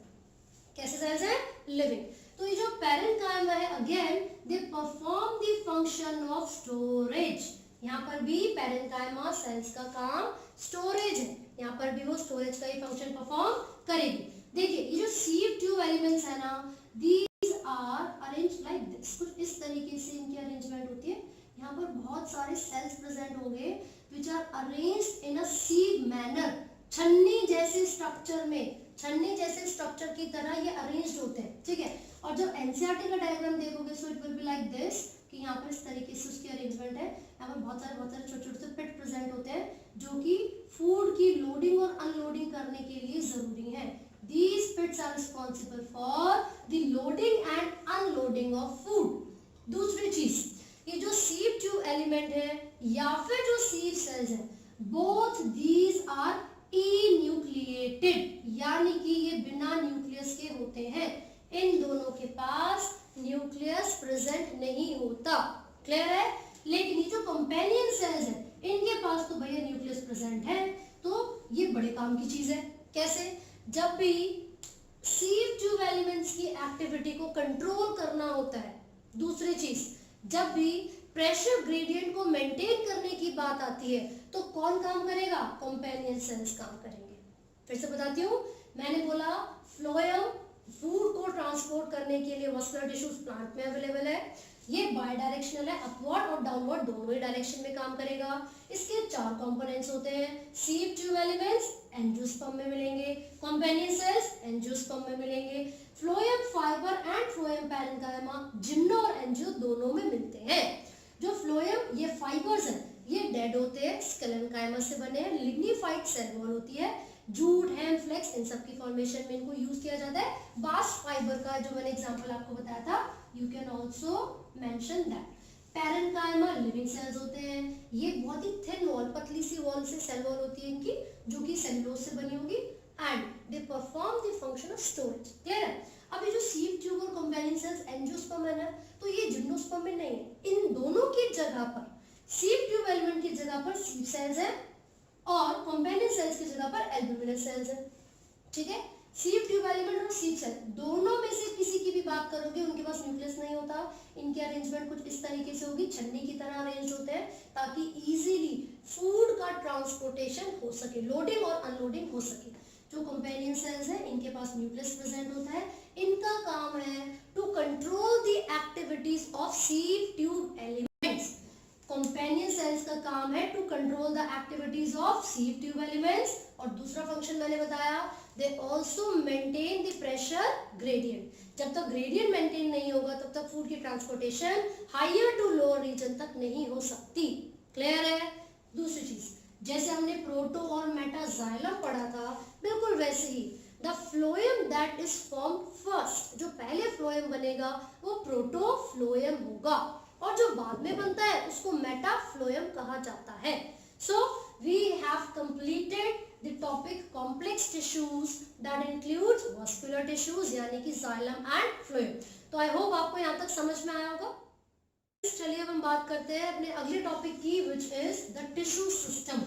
कैसे सेल्स है? लिविंग। तो ये जो पैरेन्काइमा है again they perform the function of storage. यहाँ पर भी पैरेन्काइमा सेल्स का काम स्टोरेज है, यहाँ पर भी वो स्टोरेज का ही फंक्शन परफॉर्म करेगी। देखिए ये जो सीव ट्यूब एलिमेंट्स है ना, these are arrange like this, कुछ इस तरीके से इनकी अरेंजमेंट होती है। यहाँ पर बहुत सारे सेल्स प्रेजेंट होंगे which are arranged in a sieve manner, छन्नी जैसे स्ट्रक्चर में, छन्नी जैसे स्ट्रक्चर की तरह ये अरेंज्ड होते हैं, ठीक है। और जब एनसीईआरटी का डायग्राम देखोगे सो it will be like this, कि यहाँ पर इस तरीके से उसकी अरेंजमेंट है। यहाँ पर बहुत सारे छोटे छोटे से पिट प्रेजेंट होते हैं जो कि फूड की लोडिंग और अनलोडिंग करने के लिए जरूरी है। These pits are responsible for the loading and unloading of food। दूसरी चीज, ये जो सीव ट्यूब एलिमेंट है या फिर जो सीव सेल्स है, both these are enucleated, यानी कि ये बिना न्यूक्लियस के होते हैं। इन दोनों के पास न्यूक्लियस प्रेजेंट नहीं होता, क्लियर है। लेकिन ये जो कंपेनियन सेल्स है इनके पास तो भैया न्यूक्लियस प्रेजेंट है, तो ये बड़े काम की चीज है। कैसे? जब भी सीव ट्यूब एलिमेंट्स की एक्टिविटी को कंट्रोल करना होता है, दूसरी चीज जब भी प्रेशर ग्रेडियंट को मेंटेन करने की बात आती है तो कौन काम करेगा? कंपेनियन सेल्स काम करेंगे। फिर से बताती हूँ, मैंने बोला फ्लोएम फूड को ट्रांसपोर्ट करने के लिए वस्कुलर टिश्यूज प्लांट में अवेलेबल है। ये बाय डायरेक्शनल है, अपवर्ड और डाउनवर्ड दोनों ही डायरेक्शन में काम करेगा। इसके 4 कंपोनेंट्स होते हैं, सीव ट्यूब एलिमेंट्स एंजियोस्पर्म में मिलेंगे, कंपेनियन सेल्स एंजियोस्पर्म में मिलेंगे, phloem fibre and phloem parenchyma gymno और एंजियो दोनों में मिलते हैं। जो फ्लोएम ये फाइबर्स हैं ये डेड होते हैं, स्केलेनकाइमा से बने हैं, लिग्निफाइड सेल वॉल होती है, जूट हेम फ्लेक्स इन सब की फॉर्मेशन में इनको यूज किया जाता है। बास्ट फाइबर का जो मैंने एग्जांपल आपको बताया था, you can also mention that. Parenchyma living cells होते हैं, ये बहुत ही थिन वॉल, पतली सी वॉल से सेल वॉल होती है इनकी, जो कि सेलुलोज से बनी होगी, and they perform the function of storage, clear है। अब ये जो सीव ट्यूब और कंपेनियन सेल्स एंजियोस्पर्म है, तो ये जिम्नोस्पर्म में नहीं है। इन दोनों की जगह पर, सीव ट्यूब एलिमेंट की जगह पर सीव सेल्स है और कंपेनियन सेल्स की जगह पर एल्ब्यूमिनल सेल्स है, ठीक है। सीव ट्यूब एलिमेंट और सीव सेल दोनों में से किसी की भी बात करोगे उनके पास न्यूक्लियस नहीं होता। इनकी अरेंजमेंट कुछ इस तरीके से होगी, छन्नी की तरह अरेंज होते हैं ताकि इजीली फूड का ट्रांसपोर्टेशन हो सके, लोडिंग और अनलोडिंग हो सके। जो कंपेनियन सेल्स है इनके पास न्यूक्लियस प्रेजेंट होता है, इनका काम है to control the activities of sieve tube elements. Companion cells का काम है to control the activities of sieve tube elements, और दूसरा फंक्शन मैंने बताया, they also maintain the pressure gradient. जब तक ग्रेडियंट मेंटेन नहीं होगा तब तक फूड की transportation higher to lower region तक नहीं हो सकती, क्लियर है। दूसरी चीज, जैसे हमने प्रोटो और मेटाजाइलम पढ़ा था, बिल्कुल वैसे ही the phloem that is form first, जो पहले फ्लोएम बनेगा वो प्रोटोफ्लोएम होगा, और जो बाद में बनता है उसको मेटाफ्लोएम कहा जाता है। So we have completed the topic complex tissues that includes vascular tissues यानी कि जाइलम एंड फ्लोएम। तो आई होप आपको यहाँ तक समझ में आया होगा। चलिए अब हम बात करते हैं अपने अगले टॉपिक की, which is the tissue system.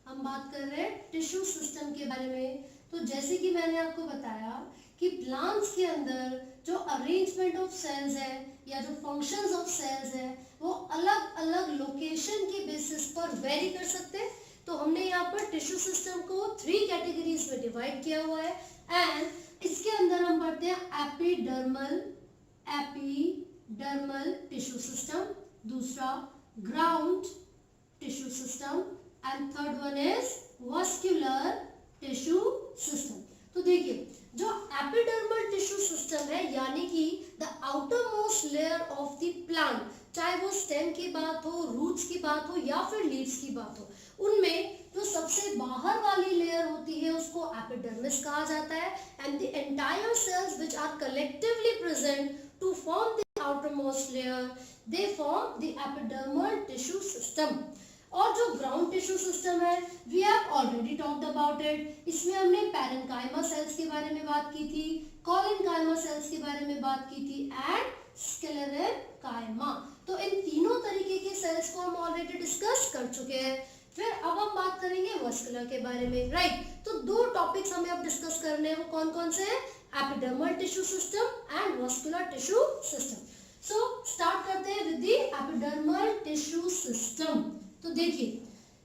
हम बात कर रहे हैं टिश्यू सिस्टम के बारे में। तो जैसे कि मैंने आपको बताया कि प्लांट्स के अंदर जो अरेंजमेंट ऑफ सेल्स है या जो फंक्शंस ऑफ सेल्स है वो अलग अलग लोकेशन के बेसिस पर वेरी कर सकते हैं। तो हमने यहाँ पर टिश्यू सिस्टम को 3 कैटेगरीज में डिवाइड किया हुआ है, एंड इसके अंदर हम पढ़ते हैं एपिडर्मल टिश्यू सिस्टम, दूसरा ground tissue system, and third one is vascular tissue system. तो देखिए जो एपिडर्मल टिश्यू सिस्टम है यानी कि the outer most layer of the plant, चाहे वो स्टेम की बात हो, रूट्स की बात हो या फिर लीव्स की बात हो, उनमें जो सबसे बाहर वाली लेयर होती है उसको एपिडर्मिस कहा जाता है, and the entire cells which are collectively present to form the outer most layer, they form the epidermal tissue system. और जो ग्राउंड टिश्यू सिस्टम है, we have already talked about it. इसमें हमने पैरेन्काइमा सेल्स के बारे में बात की थी, कोलिनकाइमा सेल्स के बारे में बात की थी, एंड स्क्लेरेनकाइमा। तो इन तीनों तरीके के सेल्स को हम ऑलरेडी डिस्कस कर चुके हैं। फिर अब हम बात करेंगे वस्कुलर के बारे में, राइट। तो 2 टॉपिक्स हमें अब डिस्कस करने हैं, वो कौन कौन से हैं? Epidermal tissue system and muscular tissue system. So start करते हैं with the epidermal tissue system. तो देखिए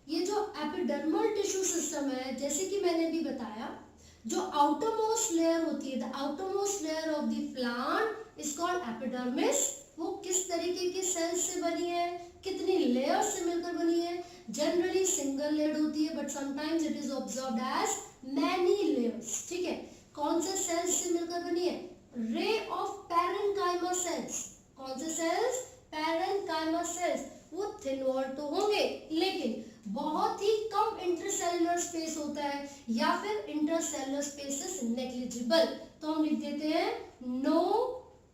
ये जो एपिडर्मल टिश्यू सिस्टम है, जैसे कि मैंने भी बताया, जो आउटर मोस्ट लेयर होती है, the outer most layer of the plant is called epidermis. वो किस तरीके के सेल्स से बनी है, कितनी लेयर से मिलकर बनी है? जनरली सिंगल लेयर्ड होती है, but sometimes it is observed as many layers. ठीक है, कौन से सेल्स से मिलकर बनी है? Ray of parenchyma sales. कौन से सेल्स? Parenchyma sales. वो थिन वॉल तो होंगे, लेकिन बहुत ही कम इंटरसेलुलर स्पेस होता है, या फिर इंटरसेलुलर स्पेस इज नेग्लिजिबल। तो हम लिख देते हैं नो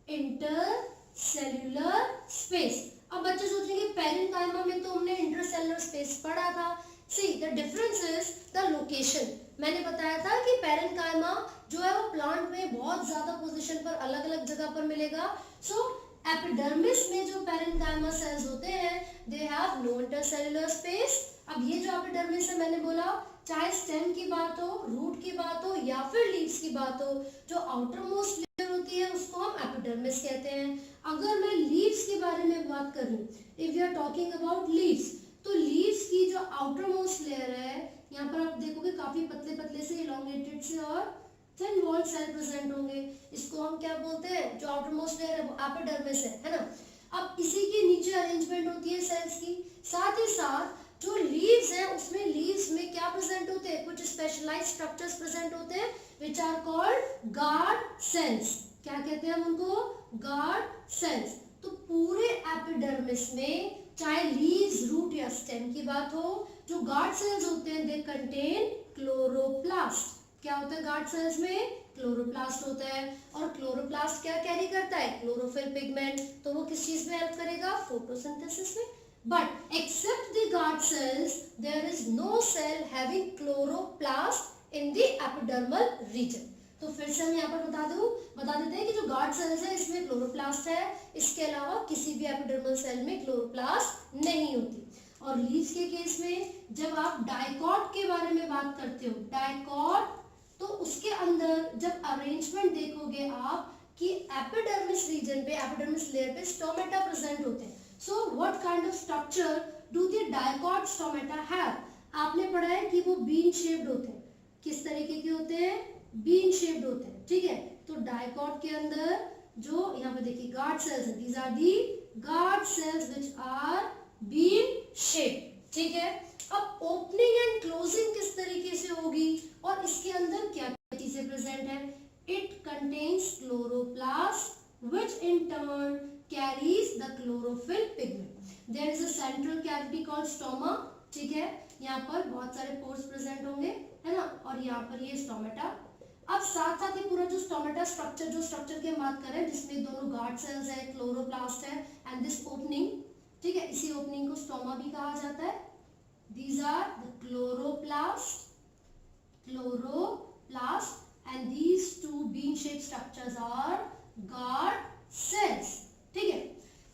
इंटरसेलुलर स्पेस। अब बच्चे सोचेंगे पैरेन्काइमा में तो हमने इंटरसेलुलर स्पेस पढ़ा था। See the difference is the location. मैंने बताया था कि पैरेन्काइमा जो है वो प्लांट में बहुत ज्यादा पोजीशन पर, अलग अलग जगह पर मिलेगा। सो एपिडर्मिस में जो पैरेन्काइमा सेल्स होते हैं, they have no intercellular space. अब ये जो एपिडर्मिस है, मैंने बोला चाहे स्टेम की बात हो, रूट की बात हो, या फिर लीव्स की बात हो, जो आउटर मोस्ट लेयर होती है उसको हम एपिडर्मिस कहते हैं। अगर मैं लीव्स के बारे में बात करूं, if you are talking about leaves, तो लीव्स की जो आउटर मोस्ट लेयर है, यहाँ पर आप देखोगे काफी पतले पतले से, इलोंगेटेड से और थिन वॉल सेल प्रेजेंट होंगे। इसको हम क्या बोलते हैं? जो आउटर मोस्ट लेयर है वो एपिडर्मिस है ना। अब इसी के नीचे अरेंजमेंट होती है सेल्स की। साथ ही साथ जो लीव्स है, उसमें लीव्स में क्या प्रेजेंट होते हैं? कुछ स्पेशलाइज्ड स्ट्रक्चर्स प्रेजेंट होते हैं, which are called guard cells. क्या कहते हैं हम उनको? Guard cells. तो पूरे एपिडर्मिस में, चाहे लीव्स, रूट या स्टेम की बात हो, जो गार्ड सेल्स होते हैं, दे कंटेन क्लोरोप्लास्ट। क्या होता है गार्ड सेल्स में? क्लोरोप्लास्ट होता है। और क्लोरोप्लास्ट क्या कैरी करता है? Chlorophyll pigment. तो वो किस चीज में हेल्प करेगा? फोटोसिंथेसिस में। But except the guard cells, there is no cell having chloroplast in the epidermal region. तो फिर से हम यहाँ पर बता देते हैं कि जो गार्ड सेल्स है, इसमें क्लोरोप्लास्ट है। इसके अलावा किसी भी एपिडर्मल सेल में क्लोरोप्लास्ट नहीं होती। और लीव्स के केस में जब आप डाइकॉट के बारे में बात करते हो, डाइकॉट, तो उसके अंदर जब अरेंजमेंट देखोगे आप कि एपिडर्मिस रीजन पे, एपिडर्मिस लेयर पे स्टोमेटा प्रेजेंट होते हैं। So what kind of structure do the dicot stomata have? आपने पढ़ा है कि वो बीन शेप्ड होते हैं। किस तरीके के होते हैं? बीन शेप्ड होते हैं। ठीक है, तो डाइकॉट के अंदर जो यहाँ पे देखिए गार्ड सेल्स है, these are the guard cells which are bean shaped. ठीक है, अब ओपनिंग एंड क्लोजिंग किस तरीके से होगी और इसके अंदर क्या क्या चीजें प्रेजेंट है? It contains chloroplast which in turn carries the chlorophyll pigment. There is a central cavity called stoma. ठीक है, यहाँ पर बहुत सारे पोर्स प्रेजेंट होंगे, है ना, और यहाँ पर ये स्टोमेटा। अब साथ साथ ये पूरा जो स्टोमेटा स्ट्रक्चर, जो स्ट्रक्चर की हम बात कर रहे हैं, जिसमें दोनों गार्ड सेल्स है, क्लोरोप्लास्ट है एंड दिस ओपनिंग। ठीक है, इसी ओपनिंग को स्टोमा भी कहा जाता है। These are the chloroplast, and these two bean-shaped structures are guard cells. ठीक है,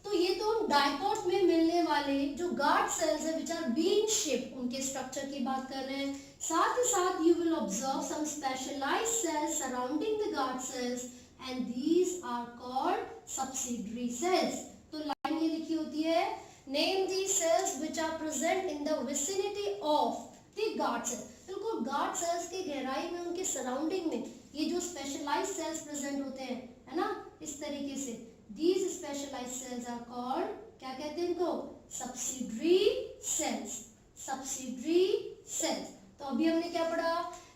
तो ये तो हम डाइकॉट में मिलने वाले जो गार्ड सेल्स है, which are bean shaped, उनके स्ट्रक्चर की बात कर रहे हैं। साथ ही साथ you will observe some specialized cells surrounding the guard cells, and these are called subsidiary cells. तो लाइन ये लिखी होती है, Name the cells which are present in the vicinity of the guard cell. बिल्कुल गार्ड सेल्स के गहराई में, उनके सराउंडिंग में ये जो स्पेशलाइज्ड सेल्स प्रेजेंट होते हैं, है ना, इस तरीके से, these specialized cells are called, क्या कहते हैं इनको? Subsidiary cells. Subsidiary cells. तो अभी हमने क्या पढ़ा?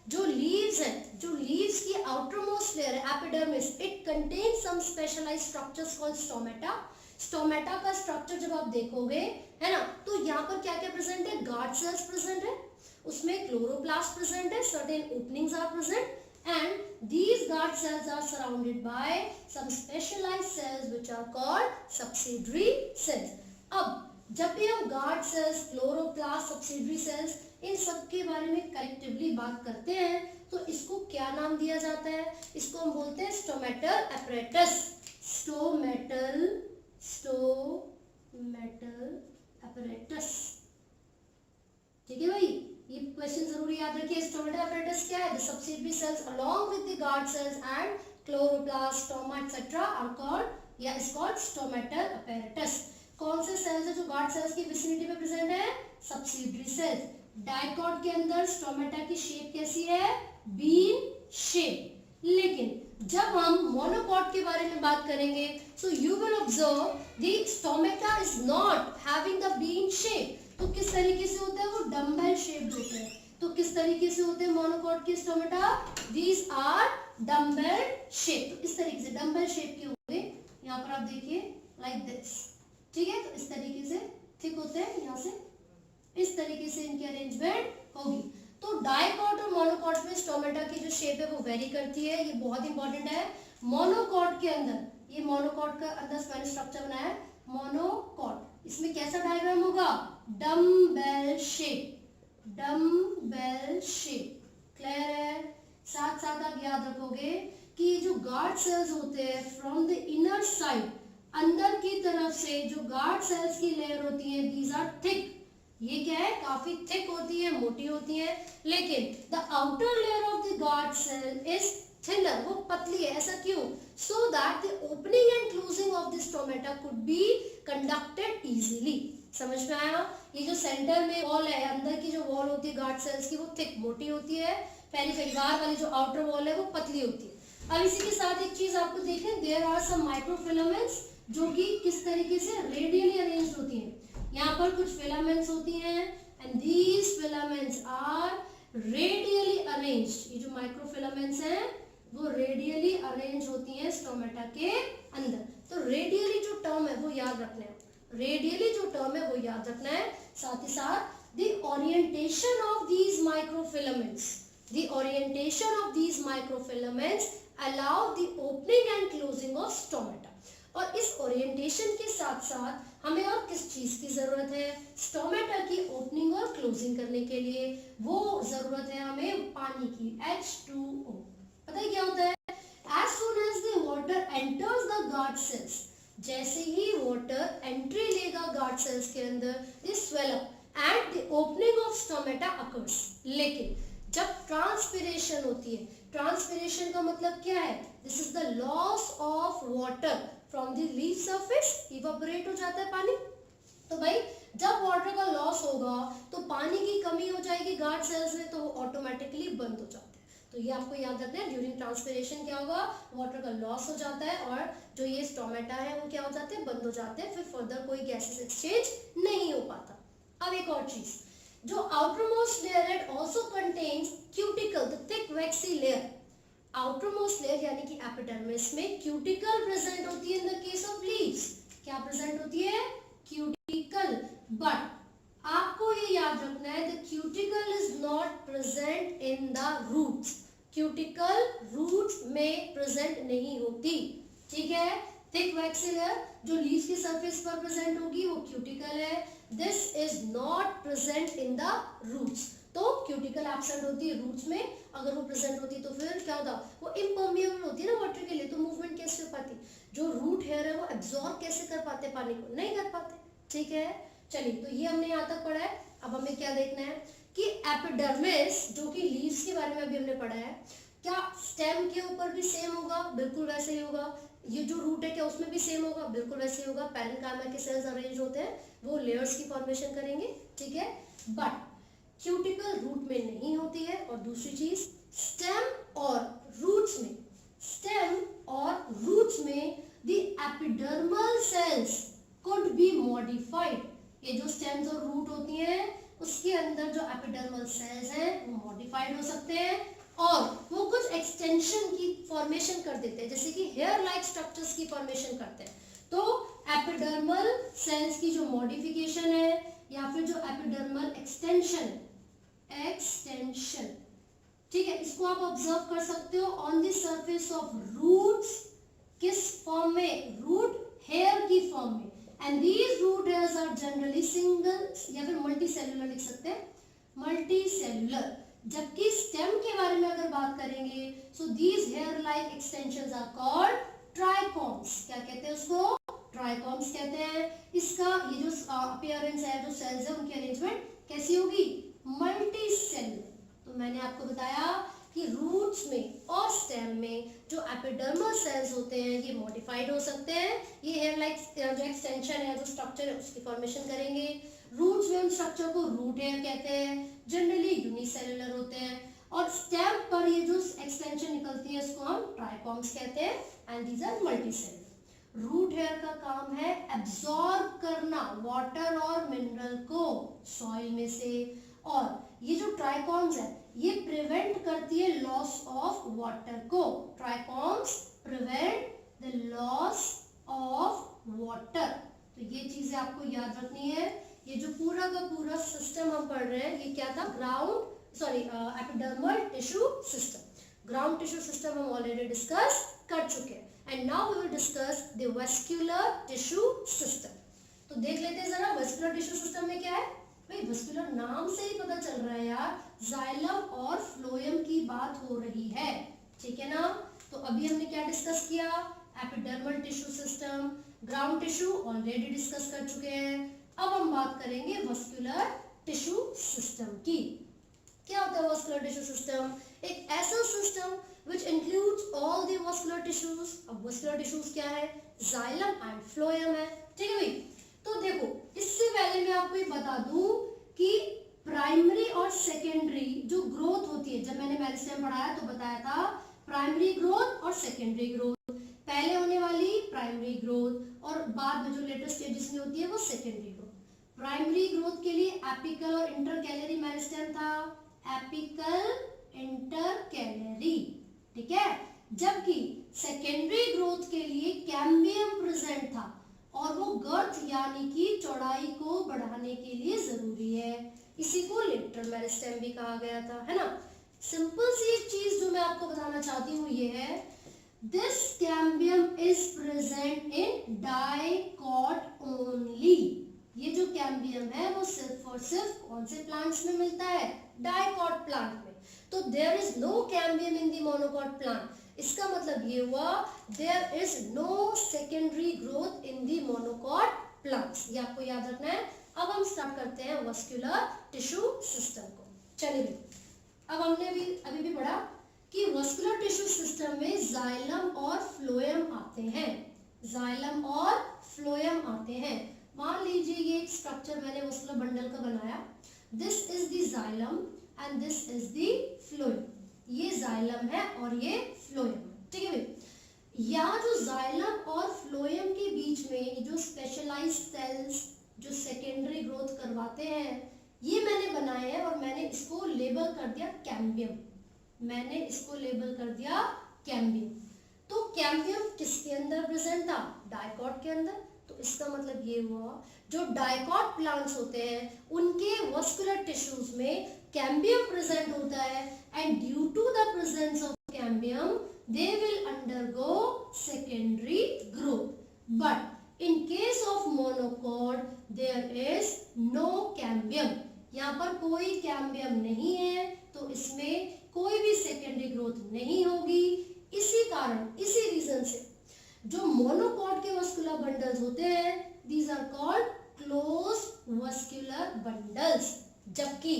जो लीव्स है, जो लीव्स की आउटर मोस्ट लेयर है epidermis, it contains some specialised structures called stomata. Stomata का स्ट्रक्चर जब आप देखोगे, है ना, तो यहाँ पर क्या क्या प्रेजेंट है? गार्ड सेल्स प्रेजेंट है, उसमें क्लोरोप्लास्ट प्रेजेंट है, certain openings are present, and these guard cells are surrounded by some specialized cells which are called subsidiary cells. अब जब भी हम guard cells, chloroplast, subsidiary cells, इन सब के बारे में कलेक्टिवली बात करते हैं, तो इसको क्या नाम दिया जाता है? इसको हम बोलते हैं स्टोमेटल apparatus. Stomatal apparatus. ठीक है भाई, ये क्वेश्चन जरूर याद रखिए। स्टोमेटल apparatus क्या है? The subsidiary cells along with the guard cells and chloroplast, stoma etcetera are called या इज कॉल्ड स्टोमेटल अपैरेटस। कौन से सेल्स है जो गार्ड सेल्स की विसिनिटी में प्रेजेंट है? Subsidiary cells. डाइकॉट के अंदर स्टोमेटा की शेप कैसी है? Bean shape. लेकिन जब हम मोनोकॉट के बारे में बात करेंगे, so you will observe the stomata is not having the bean shape. तो किस तरीके से होता है? वो डम्बल शेप्ड होते हैं। तो किस तरीके से होते हैं मोनोकॉट के stomata? These are dumbbell shape. इस तरीके से डम्बल शेप के होंगे। यहाँ पर आप देखिए लाइक दिस, ठीक है। तो इस तरीके से थिक होते हैं, यहाँ से इस तरीके से इनकी अरेंजमेंट होगी। तो डाइकॉट और मोनोकॉट में स्टोमेटा की जो शेप है वो वेरी करती है, ये बहुत इंपॉर्टेंट है। मोनोकॉट के अंदर, ये मोनोकॉट का अंदर मैंने स्ट्रक्चर बनाया है मोनोकॉट, इसमें कैसा डायग्राम होगा? Dumbbell shape, dumbbell shape. Clear है? साथ साथ आप याद रखोगे कि जो गार्ड सेल्स होते हैं फ्रॉम द इनर साइड, अंदर की तरफ से जो गार्ड सेल्स की लेयर होती है, दीज आर थिक। ये क्या है? काफी थिक होती है, मोटी होती है। लेकिन the outer layer of the guard cell is thinner, वो पतली है। ऐसा क्यों? So that the opening and closing of the stomata could be conducted easily. समझ में आया? ये जो सेंटर में वॉल है, अंदर की जो वॉल होती है गार्ड सेल्स की, वो थिक मोटी होती है। पेरिफेरी बाहर वाली जो आउटर वॉल है वो पतली होती है। अब इसी के साथ एक चीज आपको देखें, देयर आर सम माइक्रोफिलामेंट्स जो कि किस तरीके से रेडियली अरेंज्ड होती हैं। यहाँ पर कुछ फिलामेंट्स होती हैं and these filaments are radially arranged. ये जो माइक्रोफिलामेंट्स हैं वो रेडियली अरेंज होती हैं स्टोमेटा के अंदर। तो रेडियली जो टर्म है वो याद रखना है, रेडियली जो टर्म है वो याद रखना है। साथ ही साथ the orientation of these microfilaments, the orientation of these microfilaments allow the opening and closing of stomata. और इस ओरिएंटेशन के साथ साथ हमें और किस चीज की जरूरत है? स्टोमेटा की ओपनिंग और क्लोजिंग करने के लिए वो जरूरत है हमें पानी की, H2O। पता है क्या होता है? As soon as the water enters the guard cells, जैसे ही वाटर एंट्री लेगा गार्ड सेल्स के अंदर, they swell up and the opening of stomata occurs। लेकिन जब ट्रांसपिरेशन होती है, ट्रांसपिरेशन का मतलब क्या है? This is the loss of water from the leaf surface, evaporate हो जाता है पानी। तो भाई जब वाटर का लॉस होगा तो पानी की कमी हो जाएगी गार्ड सेल्स में, तो वो ऑटोमेटिकली बंद हो जाते हैं। तो ये आपको याद रखना है, ड्यूरिंग ट्रांसपिरेशन क्या होगा? वाटर का लॉस हो जाता है और जो ये स्टोमेटा है वो क्या हो जाते हैं? बंद हो जाते हैं। फिर फर्दर कोई गैसेस एक्सचेंज नहीं हो पाता। अब एक और चीज, जो outermost layer it also contains cuticle, the thick waxy layer। outermost layer यानी कि एपिडर्मिस में क्यूटिकल प्रेजेंट होती है in the case of leaves. क्या प्रेजेंट होती है? क्यूटिकल। बट आपको ये याद रखना है, the cuticle is not present in the roots. Cuticle roots में प्रेजेंट नहीं होती, ठीक है। थिक वैक्सी लेयर जो लीव्स की सरफेस पर प्रेजेंट होगी वो क्यूटिकल है। This is not present in the roots. तो क्यूटिकल एब्सेंट होती है रूट्स में, अगर वो प्रेजेंट होती तो फिर क्या होता? वो इम्पर्मिएबल होती है ना वाटर के लिए, तो मूवमेंट कैसे हो पाती? जो रूट हेयर है वो एब्जॉर्ब कैसे कर पाते पानी को? नहीं कर पाते, ठीक है। चलिए, तो ये हमने यहाँ तक पढ़ा है। अब हमें क्या देखना है कि एपिडर्मिस जो कि लीव्स के बारे में अभी हमने पढ़ा है, क्या स्टेम के ऊपर भी सेम होगा? बिल्कुल वैसे ही होगा। ये जो रूट है क्या उसमें भी सेम होगा? बिल्कुल वैसे ही होगा। पैरेन्काइमा के सेल्स अरेंज होते हैं, वो लेयर्स की फॉर्मेशन करेंगे, ठीक है। बट क्यूटिकल रूट में नहीं होती है। और दूसरी चीज, स्टेम और रूट्स में, स्टेम और रूट्स में the epidermal cells could be modified. ये जो स्टेम्स और रूट होती हैं उसके अंदर जो एपिडर्मल सेल्स हैं वो मॉडिफाइड हो सकते हैं और वो कुछ एक्सटेंशन की फॉर्मेशन कर देते हैं, जैसे कि हेयर लाइक स्ट्रक्चर्स की फॉर्मेशन करते हैं। तो एपिडर्मल सेल्स की जो मॉडिफिकेशन है या फिर जो एपिडर्मल एक्सटेंशन, ठीक है, इसको आप ऑब्जर्व कर सकते हो on the surface of roots. किस फॉर्म में? रूट हेयर की फॉर्म में। And these root hairs are generally single या फिर मल्टी सेल्यूलर लिख सकते हैं, मल्टी सेल्यूलर। जबकि स्टेम के बारे में अगर बात करेंगे, so these hair like extensions are called trichomes. क्या कहते हैं उसको? ट्राइकॉम्स कहते हैं। इसका ये जो अपीयरेंस है, जो सेल्स है उनकी अरेंजमेंट कैसी होगी? Multi cellular. तो मैंने आपको बताया कि रूट्स में और स्टेम में जो एपिडर्मल सेल्स होते हैं ये मॉडिफाइड हो सकते हैं, ये हेयर लाइक जो एक्सटेंशन है, जो स्ट्रक्चर है उसकी फॉर्मेशन करेंगे। रूट्स में उन स्ट्रक्चर को रूट हेयर कहते हैं, जनरली यूनिसेलुलर होते हैं, और स्टेम पर ये जो एक्सटेंशन निकलती है इसको हम ट्राइकॉम्स कहते हैं, and these are multicellular. Root hair का काम है एब्जॉर्ब करना वाटर और मिनरल को सॉइल में से, और ये जो ट्राइकॉम्स है ये प्रिवेंट करती है लॉस ऑफ वाटर को। ट्राइकॉम्स prevent the loss of water. तो ये चीजें आपको याद रखनी है। ये जो पूरा का पूरा सिस्टम हम पढ़ रहे हैं ये क्या था, epidermal tissue system. Ground tissue system हम ऑलरेडी डिस्कस कर चुके हैं, and now we will discuss the vascular tissue system. तो देख लेते हैं जरा वेस्क्युलर टिश्यू सिस्टम में क्या है। भाई वेस्क्युलर नाम से ही पता चल रहा है यार, जाइलम और फ्लोएम की बात हो रही है, ठीक है ना। तो अभी हमने क्या डिस्कस किया, epidermal tissue system, ground tissue already discuss कर चुके हैं। अब हम बात करेंगे वेस्क्युलर टिश्यू सिस्टम की। क्या होता है वेस्क्युलर टिश्यू सिस्टम? एक ऐसा system which includes all the vascular tissues। अब वेस्क्युलर टिश्यूज क्या है, जाइलम एंड फ्लोएम है, ठीक है भाई। तो देखो इससे पहले मैं आपको ये बता दूं कि प्राइमरी और सेकेंडरी जो ग्रोथ होती है, जब मैंने मेरिस्टेम पढ़ाया तो बताया था प्राइमरी ग्रोथ और सेकेंडरी ग्रोथ। पहले होने वाली प्राइमरी ग्रोथ और बाद में जो लेटर स्टेजेस में होती है वो सेकेंडरी ग्रोथ। प्राइमरी ग्रोथ के लिए एपिकल और इंटरकैलरी मेरिस्टेम था, एपिकल इंटरकैलरी, ठीक है। जबकि सेकेंडरी ग्रोथ के लिए कैम्बियम प्रेजेंट था और वो गर्थ यानी कि चौड़ाई को बढ़ाने के लिए जरूरी है, इसी को लेटरल मेरिस्टेम भी कहा गया था, है ना। सिंपल सी एक चीज जो मैं आपको बताना चाहती हूँ ये है, this cambium is present in dicot only. ये जो कैम्बियम है वो सिर्फ और सिर्फ कौन से प्लांट्स में मिलता है, डाइकॉट प्लांट में। तो there is no cambium in the monocot plant. इसका मतलब ये हुआ there is no secondary growth in the monocot plants. ये आपको याद रखना है। अब हम स्टार्ट करते हैं वेस्क्युलर टिश्यू सिस्टम को। चलिए अब हमने अभी भी पढ़ा कि वेस्क्युलर टिश्यू सिस्टम में जाइलम और फ्लोएम आते हैं, जाइलम और फ्लोएम आते हैं। मान लीजिए ये एक स्ट्रक्चर मैंने वेस्क्युलर बंडल का बनाया, this is the xylem and this is the phloem. ये जाइलम है और ये फ्लोएम है, ठीक है भाई। यहाँ जो जाइलम और फ्लोएम के बीच में जो स्पेशलाइज्ड सेल्स जो सेकेंडरी ग्रोथ करवाते हैं ये मैंने बनाए हैं और मैंने इसको लेबल कर दिया कैम्बियम। मैंने इसको लेबल कर दिया कैम्बियम। तो कैम्बियम किसके अंदर प्रेजेंट था, डाइकॉट के अंदर। तो इसका मतलब ये हुआ जो डाइकॉट प्लांट्स होते हैं उनके वेस्क्युलर टिश्यूज में कैम्बियम प्रेजेंट होता है, and due to the presence of cambium they will undergo secondary growth. But in case of monocot there is no cambium. यहाँ पर कोई कैम्बियम नहीं है तो इसमें कोई भी सेकेंडरी ग्रोथ नहीं होगी। इसी कारण, इसी रीजन से जो मोनोकॉट के वेस्क्युलर बंडल्स होते हैं these are called closed vascular bundles, जबकि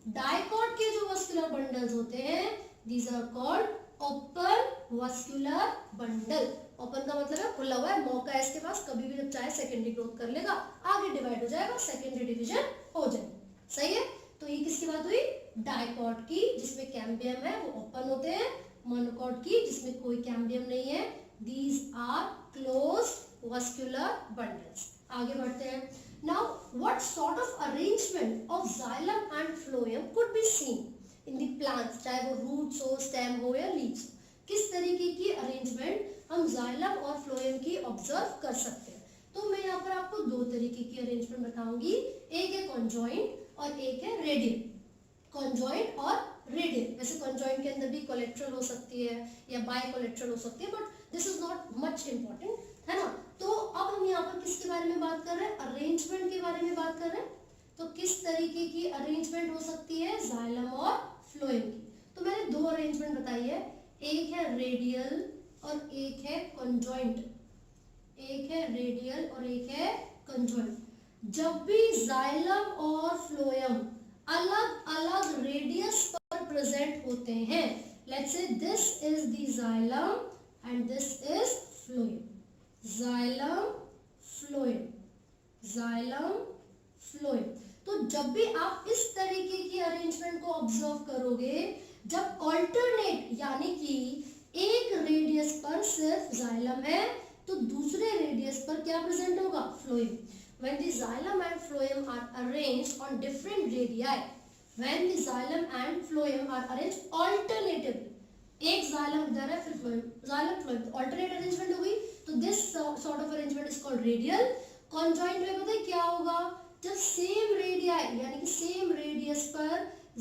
डाइकॉट के जो वेस्क्युलर बंडल्स होते हैं these are called open vascular bundle. Open का मतलब है खुला हुआ है, मौका है इसके पास, कभी भी जब चाहे सेकेंडरी ग्रोथ कर लेगा, आगे डिवाइड हो जाएगा, सेकेंडरी डिवीजन हो जाएगा, सही है। तो ये किसकी बात हुई, डाइकॉट की जिसमें कैम्बियम है वो ओपन होते हैं, मोनोकॉट की जिसमें कोई कैम्बियम नहीं है, these are closed vascular bundles. आगे बढ़ते हैं। Now what sort of arrangement of xylem and phloem could be seen in the plants, चाहे वो रूट्स हो, स्टेम हो या लीव्स। किस तरीके की अरेंजमेंट हम जाइलम और फ्लोएम की ऑब्जर्व कर सकते हैं। तो मैं यहाँ पर आपको दो तरीके की अरेंजमेंट बताऊंगी, एक है कॉन्जॉइंट और एक है रेडियल। कॉन्जॉइंट और रेडियल, वैसे कॉन्जॉइंट के अंदर भी कोलेट्रल हो सकती है या बाय कोलेट्रल हो सकती है, but this is not much important, है ना। तो अब हम यहाँ पर किसके बारे में बात कर रहे हैं, अरेंजमेंट के बारे में बात कर रहे हैं। तो किस तरीके की अरेंजमेंट हो सकती है जाइलम और फ्लोएम की। तो मैंने दो अरेंजमेंट बताई है, एक है रेडियल और एक है कॉन्जॉइंट। एक है रेडियल और एक है कॉन्जॉइंट। जब भी जाइलम और फ्लोएम अलग अलग रेडियस पर प्रेजेंट होते हैं, let's say this is the xylem and this is phloem. xylem, phloem, xylem, phloem. तो जब भी आप इस तरीके की अरेंजमेंट को ऑब्जर्व करोगे, जब ऑल्टरनेट यानी कि एक रेडियस पर सिर्फ xylem है तो दूसरे रेडियस पर क्या प्रेजेंट होगा, phloem. When the xylem and phloem are arranged on different radii, when the xylem and phloem are arranged alternatively, एक xylem इधर है फिर phloem, xylem phloem, alternate arrangement हो गई, तो this sort of arrangement is called radial. Conjoint में पता है क्या होगा, जब सेम रेडिया यानी कि सेम रेडियस पर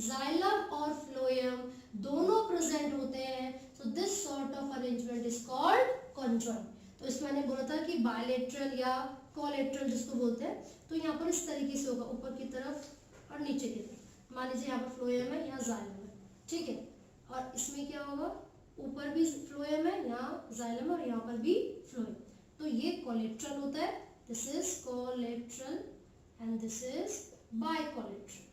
xylem और phloem दोनों प्रेजेंट होते हैं, so this sort of arrangement is called conjoint. तो इसमें मैंने बोला था कि बायलेटरल या कोलेटरल जिसको बोलते हैं, तो यहाँ पर इस तरीके से होगा, ऊपर की तरफ और नीचे की तरफ. मान लीजिए यहाँ पर phloem है, यहाँ xylem है, ठीक है, और इसमें क्या होगा, ऊपर भी phloem है, यहाँ xylem और यहाँ पर भी phloem. तो ये कोलेटरल होता है, this is collateral and this is bicollateral.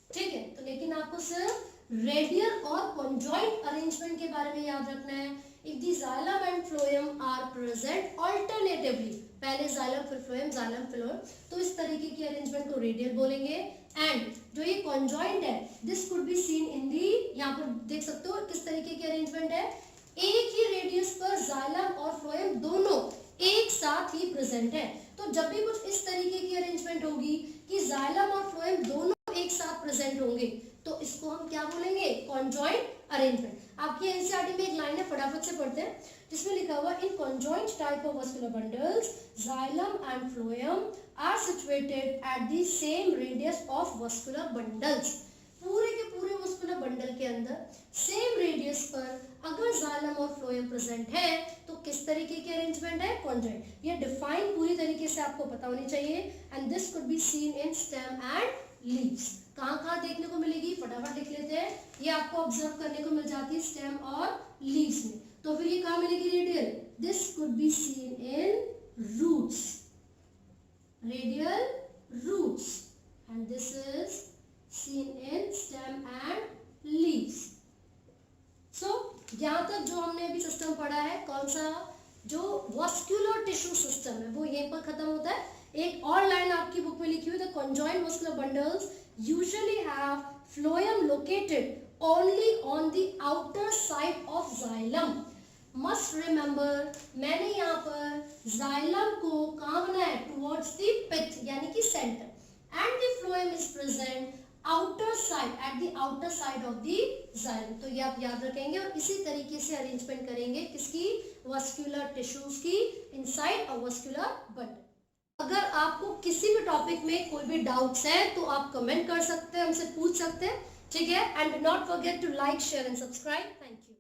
ठीक है, तो लेकिन आपको सिर्फ रेडियल और कॉन्जॉइंट अरेंजमेंट के बारे में याद रखना है. If the xylem and phloem are present alternatively, पहले xylem फिर phloem, xylem phloem, तो इस तरीके की अरेंजमेंट को रेडियल बोलेंगे. एंड जो ये कॉन्जॉइंट है, this could be seen in the, यहाँ पर देख सकते हो किस तरीके की अरेंजमेंट है, एक ही रेडियस पर xylem और phloem दोनों एक साथ ही प्रेजेंट है. तो जब भी कुछ इस तरीके की अरेंजमेंट होगी कि xylem और phloem दोनों एक साथ प्रेजेंट होंगे, तो इसको हम क्या बोलेंगे, कॉन्जॉइंट अरेंजमेंट. आपकी एनसीईआरटी में एक लाइन है, फटाफट से पढ़ते हैं, जिसमें लिखा हुआ in conjoint type of vascular bundles xylem and phloem are situated at the same radius of vascular bundles. पूरे के पूरे मस्कुलर बंडल के अंदर सेम रेडियस पर अगर xylem और phloem प्रेजेंट है तो किस तरीके की अरेंजमेंट है, कॉन्जॉइंट. ये डिफाइन पूरी तरीके से आपको पता होनी चाहिए. And this could be seen in stem and leaves. कहाँ देखने को मिलेगी, फटाफट लिख लेते हैं. ये आपको ऑब्जर्व करने को मिल जाती है स्टेम और लीव्स में. तो फिर ये कहाँ मिलेगी, radial. This could be seen in roots, radial roots, and this is seen in stem and leaves. So यहाँ तक जो हमने अभी सिस्टम पढ़ा है, कौन सा, जो वस्कुलर टिश्यू सिस्टम है, वो यहीं पर खत्म होता है. एक और लाइन आपकी बुक में लिखी हुई है, the conjoined muscular bundles usually have phloem located only on the outer side of xylem. Must remember, मैंने यहाँ पर xylem को कहाँ बनाया है, towards the pith यानी कि center, and the phloem is present outer side, at the outer side of the xylem. तो ये आप याद रखेंगे और इसी तरीके से अरेंजमेंट करेंगे किसकी, वस्कुलर टिश्यूज की इनसाइड अ वस्कुलर बंडल. अगर आपको किसी भी टॉपिक में कोई भी डाउट्स है तो आप कमेंट कर सकते हैं, हमसे पूछ सकते हैं, ठीक है. And do not forget to like, share and subscribe. Thank you.